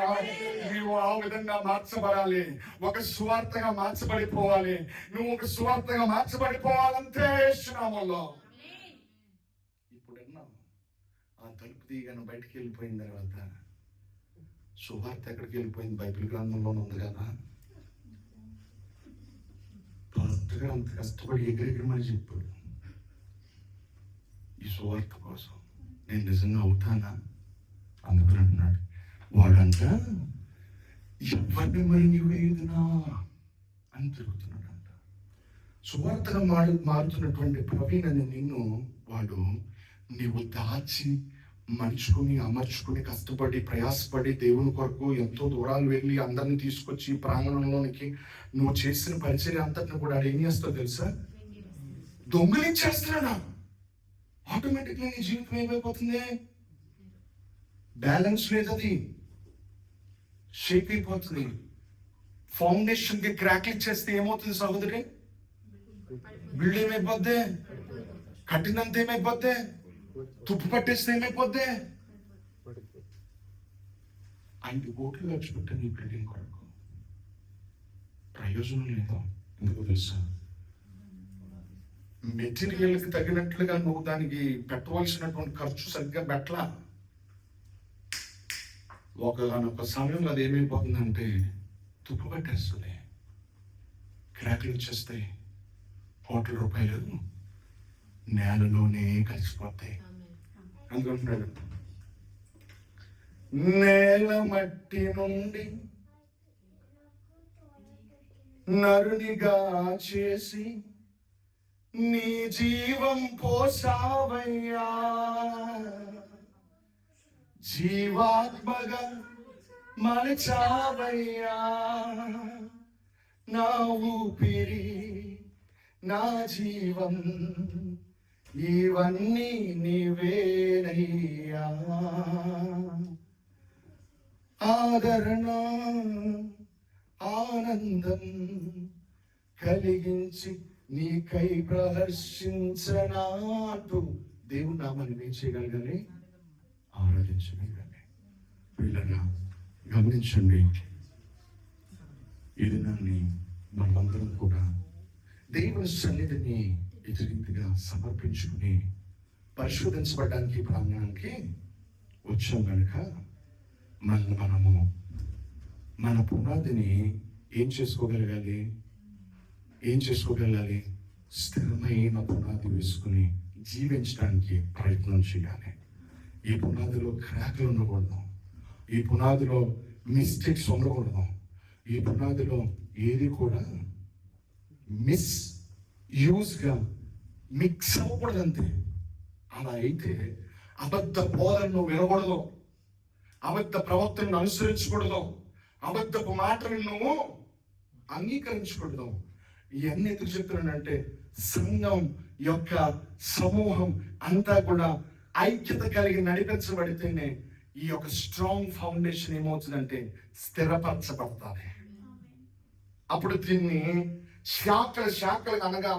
నీవు ఆ విధంగా మార్చబడాలి, ఒక సువార్తగా మార్చబడిపోవాలి. నువ్వు ఒక సువార్తగా మార్చబడిపోవాలంటే యేసునామములో. ఇప్పుడన్నా ఆ తలుపు తీయగానే బయటికి వెళ్ళిపోయిన తర్వాత సువార్త ఎక్కడికి వెళ్ళిపోయింది? బైబిల్ గ్రంథంలోనే ఉంది కదా. భక్తుడు అంత కష్టపడి ఎగిరెగిరమని చెప్పాడు ఈ సువార్త కోసం. నేను నిజంగా అవుతానా? అందుకని అంటున్నాడు వాడంట, ఎవరిని మరి నీవేదినా అని తిరుగుతున్నాడంట. సువార్తగా మారుతున్నటువంటి ప్రవీణ్ అని నిన్ను వాడు నీవు దాచి మంచుకుని అమర్చుకుని కష్టపడి ప్రయాసపడి దేవుని కొరకు ఎంతో దూరాలు వెళ్ళి అందరిని తీసుకొచ్చి ప్రాంగణంలోనికి నువ్వు చేసిన పరిచర్య అంతటిని కూడా ఏం చేస్తావు తెలుసా? దొంగిలించేస్తున్నాడా? ఆటోమేటిక్గా నీ జీవితం ఏమైపోతుంది? బ్యాలెన్స్ లేదు, అది షేక్ అయిపోతుంది. ఫౌండేషన్ కి క్రాక్ ఇచ్చేస్తే ఏమవుతుంది సహోదరి? బిల్డ్ ఏమైపోద్ది? కట్టినంత ఏమైపోద్ది? తుప్పు పట్టేస్తే ఏమైపోద్ది? 5 కోట్లు ఖర్చు పెట్టాను ఈ బిల్డింగ్ కొరకు, ప్రయోజనం లేదు. ఎందుకు తెలుసా? మెటీరియల్కి తగినట్లుగా నువ్వు దానికి పెట్టవలసినటువంటి ఖర్చు సరిగ్గా పెట్టలా. ఒక సమయంలో అది ఏమైపోతుందంటే తుప్పు పట్టేస్తుంది, క్రాకులు వచ్చేస్తాయి, కోట్ల రూపాయలు నేలలోనే కలిసిపోతాయి. అందుకుంటున్నాడు, నేల మట్టి నుండి నరునిగా చేసి నీ జీవం పోసావయ్యా, జీవాత్మగా మలచావయ్యా, నా ఊపిరి నా జీవం ఇవన్నీ నీవేనయ్యా, ఆదరణ ఆనందం కలిగించి నీకై ప్రదర్శించనాటు దేవుని నామాన్ని ఏం చేయగలగాలి? ఆరాధించగలగాలి. పిల్లగా గమనించండి, ఇది నన్ను మనమందరం కూడా దేవుని సన్నిధిని ఎదురీతిగా సమర్పించుకుని పరిశోధించబడడానికి ప్రాంగణానికి వచ్చాం కనుక మనము మన పునాదిని ఏం చేసుకోగలగాలి? స్థిరమైన పునాది వేసుకుని జీవించడానికి ప్రయత్నం చేయాలి. ఈ పునాదిలో క్రాక్లు ఉండకూడదు, ఈ పునాదిలో మిస్టేక్స్ ఉండకూడదు, ఈ పునాదిలో ఏది కూడా యూజ్గా మిక్స్ అవ్వకూడదు అంతే. అలా అయితే అబద్ధ బోధనను వినకూడదు, అబద్ధ ప్రవర్తనను అనుసరించకూడదు, అబద్ధపు మాటలను నువ్వు అంగీకరించకూడదు. ఇవన్నీ ఎందుకు చెప్తున్నానంటే సంఘం యొక్క సమూహం అంతా కూడా ఐక్యత కలిగి నడిపించబడితేనే ఈ యొక్క స్ట్రాంగ్ ఫౌండేషన్ ఏమవుతుందంటే స్థిరపరచబడతాది. అప్పుడు దీన్ని శాఖలు అనగా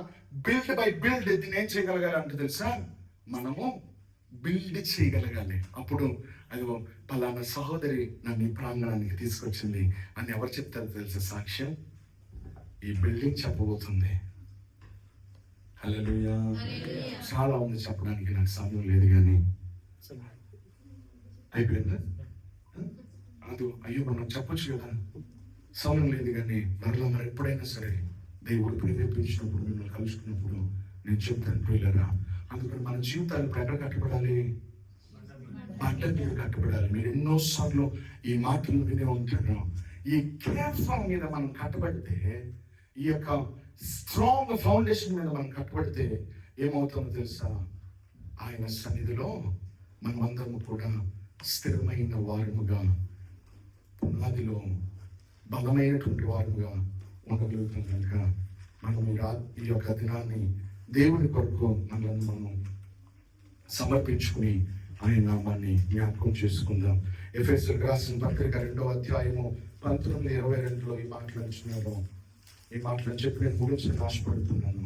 బిల్డ్ బై బిల్డ్ దీన్ని ఏం చేయగలగాలి అంటే తెలుసా? మనము బిల్డ్ చేయగలగాలి. అప్పుడు అది పలానా సహోదరి నన్ను ఈ ప్రాంగణానికి తీసుకొచ్చింది అని ఎవరు చెప్తారో తెలుసా? సాక్ష్యం ఈ బిల్డింగ్ చెప్పబోతుంది. హల్లెలూయా. చాలా ఉంది చెప్పడానికి, నాకు సమయం లేదు, కానీ అయిపోయిందా? అది అయ్యో మనం చెప్పొచ్చు కదా, సమయం లేదు. కానీ మరలా మరి ఎప్పుడైనా సరే దేవుడు ప్రేరేపించినప్పుడు, మిమ్మల్ని కలుసుకున్నప్పుడు నేను చెప్తాను ప్రియులారా. అందుకని మన జీవితాలు ఎక్కడ కట్టబడాలి? బండ మీద కట్టబడాలి. మీరు ఎన్నోసార్లు ఈ మాటలు వినే ఉంటారు. ఈ కేఫా మీద మనం కట్టబడితే, ఈ యొక్క స్ట్రాంగ్ ఫౌండేషన్ మీద మనం కట్టబడితే ఏమవుతుందో తెలుసా? ఆయన సన్నిధిలో మనమందరము కూడా స్థిరమైన వారముగా, పునాదిలో బలమైనటువంటి వారుగా ఉండగలుగుతాం. కనుక మనం ఈ యొక్క దినాన్ని దేవుని కొరకు మనల్ని మనం సమర్పించుకుని ఆయన నామాన్ని జ్ఞాపకం చేసుకుందాం. ఎఫెసీయులకు రాసిన పత్రిక 2వ అధ్యాయము 19:22 ఈ మాటలు అంటున్నాడు. ఈ మాటలను చెప్పి నేను గురించి ఆశపడుతున్నాను.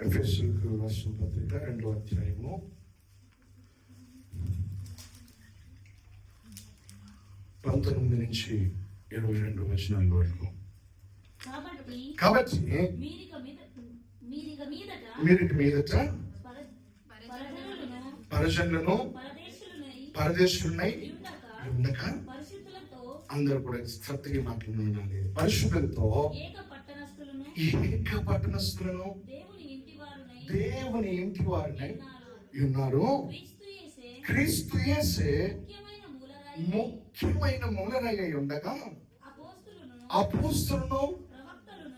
ఎఫెసీయులకు రాసిన పత్రిక 2వ అధ్యాయము 19 నుంచి 22 వచనాల వరకు. కాబట్టి మీరిక మీదట పరజనులను పరదేశులునై ఉండక, అందరూ కూడా శ్రద్ధగా మాట్లాడాలి. పరిశుద్ధులతో ఏక పట్టణస్థులను దేవుని ఇంటి వారినై ఉన్నారు. క్రీస్తు యేసే ముఖ్యమైన మూలరాయి అయి ఉండగా అపోస్తలును,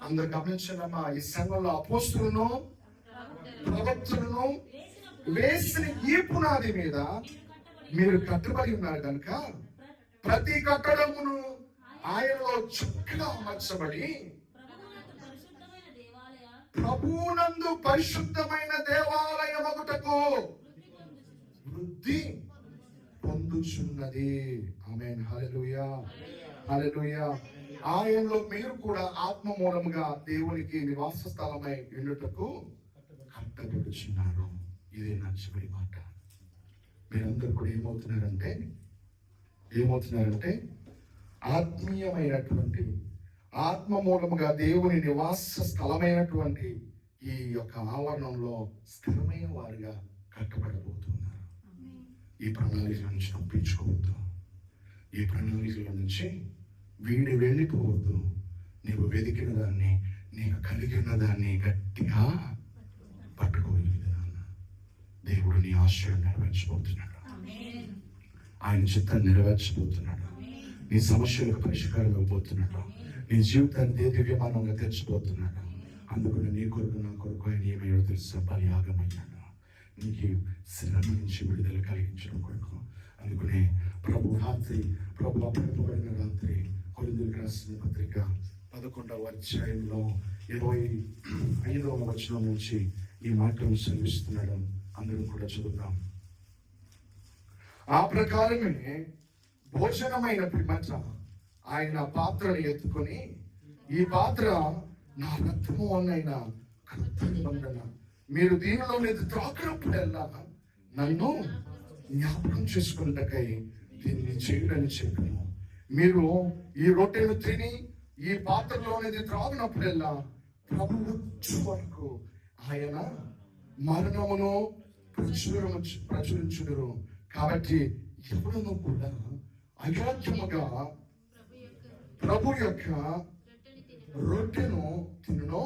అందరు గమనించడమ్మా, ఈ సంఘంలో అపోస్తలును ప్రవక్తలను వేసిన ఈ పునాది మీద మీరు కట్టుబడి ఉన్నారు కనుక ప్రతి కట్టడమును ఆయనలో చక్కగా అమర్చబడి ప్రభువునందు పరిశుద్ధమైన దేవాలయం ఒకటకు వృద్ధి పొందుచున్నది. ఆమేన్. హల్లెలూయా, హల్లెలూయా. ఆయనలో మీరు కూడా ఆత్మ మూలముగా దేవునికి నివాస స్థలమై ఉండుటకు కనబడుచున్నారు. ఇదే నా చివరి మాట. మీరందరూ కూడా ఏమవుతున్నారంటే ఆత్మీయమైనటువంటి ఆత్మ మూలముగా దేవుని నివాస స్థలమైనటువంటి ఈ యొక్క ఆవరణంలో స్థిరమైన వారిగా కట్టబడబోతున్నారు. ఈ ప్రణాళిక నుంచి తప్పించుకోవద్దు. ఈ ప్రణాళికల నుంచి వీడి వెళ్ళిపోవద్దు. నీవు వెతికిన దాన్ని, నీకు కలిగిన దాన్ని గట్టిగా పట్టుకోగలిగిన దేవుడు నీ ఆశయం నెరవేర్చబోతున్నాడు. ఆయన చిత్తాన్ని నెరవేర్చబోతున్నాడు. నీ సమస్యలకు పరిష్కారం ఇవ్వబోతున్నాడు. నీ జీవితాన్ని దివ్యమానంగా తెచ్చిపోతున్నాడు. అందుకని నీ కొరకు నా కొరకు ఆయన ఏమయ్యో తెలుసా? బలియాగమయ్యాడు. నీకు శ్రమ నుంచి విడుదల కలిగించడం కొరకు. అందుకనే ప్రభు అప్పగింపబడిన రాత్రి కొరింథీయులకు రాసిన పత్రిక 11వ అధ్యాయంలో 25వ వచనం నుంచి ఈ మాటలను సెలవిస్తున్నాడు. అందరం కూడా చదువుతాం. ఆ ప్రకారమే భోజనమైన పిమ్మట ఆయన పాత్రను ఎత్తుకొని, ఈ పాత్ర నా రక్తము అన్నైన క్రొత్త నిబంధన, మీరు దీనిలో మీద త్రాగినప్పుడల్లా నన్ను జ్ఞాపకం చేసుకున్నకై దీన్ని చేయడని చెప్పాను. మీరు ఈ రొట్టెను తిని ఈ పాత్రలోనేది త్రాగినప్పుడల్లా ప్రభు వచ్చే వరకు ఆయన మరణమును ప్రచురించుదురు. కాబట్టి ఎవరును కూడా అయోగ్యముగా ప్రభు యొక్క రొట్టెను తినునో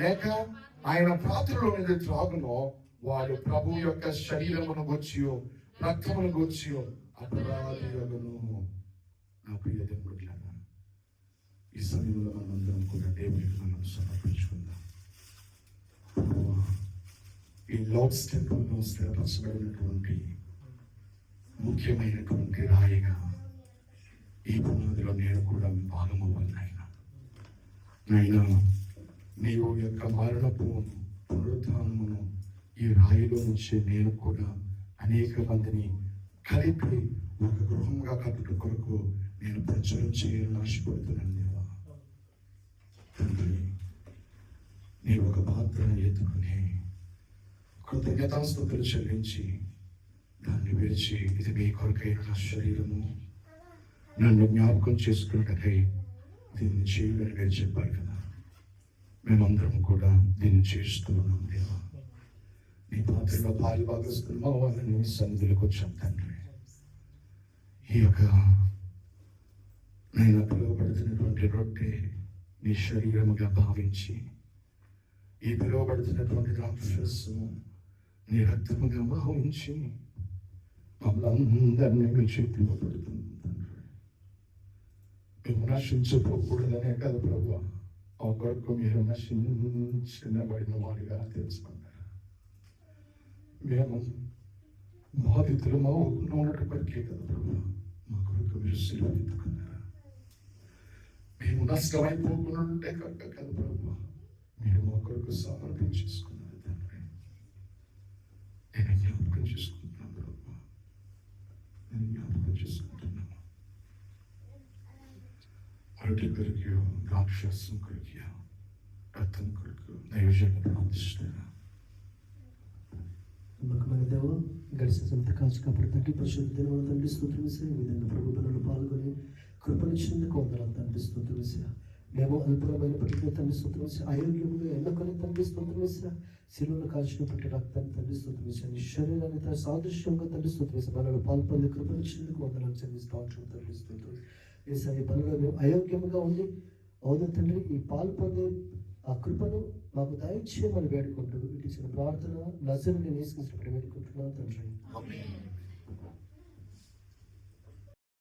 లేక ఆయన పాత్రలోనిది త్రాగునో వాడు ప్రభు యొక్క శరీరమును గూర్చియో రక్తమును గూర్చియో అపరాధియులను. నా ప్రియ దేవుడిలారా, ఈ సమయంలో మనందరం కూడా దేవుడికి మనం సమర్పించుకుందాం. ఈ లార్డ్స్ టెంపుల్లో స్థిరపరచబడినటువంటి ముఖ్యమైనటువంటి రాయిగా ఈ పునాదిలో నేను కూడా భాగమవ్వాలి నాయనా. నీవు యొక్క మరణపు పునరుత్థానమును ఈ రాయిలో నుంచి నేను కూడా అనేక మందిని కలిపి ఒక గృహంగా కట్టుట కొరకు నేను ప్రచురం చేయాలని ఆశపడుతున్నాను. దేవా తండ్రి, నీవు ఒక పాత్రను ఎత్తుకుని కృతజ్ఞతాస్తుతులు చెల్లించి దాన్ని విడిచి, ఇది మీ కొరకైన నా శరీరము, నన్ను జ్ఞాపకం చేసుకున్నటకై దీన్ని చేయాలని మీరు చెప్పారు కదా. మేమందరం కూడా దీన్ని చేస్తూ ఉన్నాం. దేవా, నీ పాత్రలో పాలు భాగస్తున్నాం వాళ్ళని సన్నిధిలోకి వచ్చాం తండ్రి. ఈ యొక్క నేను పిలువబడుతున్నటువంటి రొట్టె నీ శరీరముగా భావించి, ఈ పిలువబడుతున్నటువంటి రాక్షసము నీ రక్తముగా భావించి మమ్మల్ని అందరినీ మీ చేతిలో పడుతుంది తండ్రి. మేము నశించిపోకూడదనే కదా ప్రభు, ఆ కొరకు మీరు నశించబడిన వాడిగా తెలుసుకున్నారు. మేము బాధితులు మా ఉన్నప్పటికీ కదా ప్రభు, మా కొరకు మీరు సిలువ ఎత్తుకున్నారు. మేము నష్టమైపోకుండా ఉంటే కనుక కదా ప్రభు, మీరు మా కొరకు సమర్పించేసుకున్నారు తండ్రి. నేను జ్ఞాపకం చేసుకుంటున్నాను ప్రభు, నేను జ్ఞాపకం చేసుకుంటున్నాను. వాటి కొరకు, రాక్షసం కొరకు, రక్తం కొరకు నైవేద్యం ప్రార్థిస్తున్నాను. నమ్మకమైన దేవ, గడిచిన సంత కాచి కాపాడు తండ్రి, పరిశుద్ధ దినమున తండ్రి స్తోత్రం వేసే ఈ విధంగా ప్రభు పనులు పాల్గొని కృపనిచ్చినందుకు వందనాలు తండ్రి, స్తోత్రం వేసా. మేము అల్పమైనప్పటికీ తండ్రి స్తోత్రం వేసా, అయోగ్యముగా ఎన్నుకొని తండ్రి స్తోత్రం వేసా, శిలువను కాల్చినప్పటి రక్తాన్ని తండ్రి స్తోత్రం వేసా, నీ శరీరాన్ని తన సాదృశ్యంగా తండ్రి స్తోత్రం వేసా పనులు పాల్పొంది కృపనిచ్చినందుకు వందనాలు చెల్లిస్తాం తండ్రి, స్తోత్రం వేసా. ఈ పనులు మేము అయోగ్యముగా ఉంది అవును తండ్రి, ఈ పాల్పొందే ఆ కృపను మాకు దయచేయమని వేడుకుంటూ ఇటు ప్రార్థన నజరుని వేసుకుని వేడుకుంటున్నాను తండ్రి.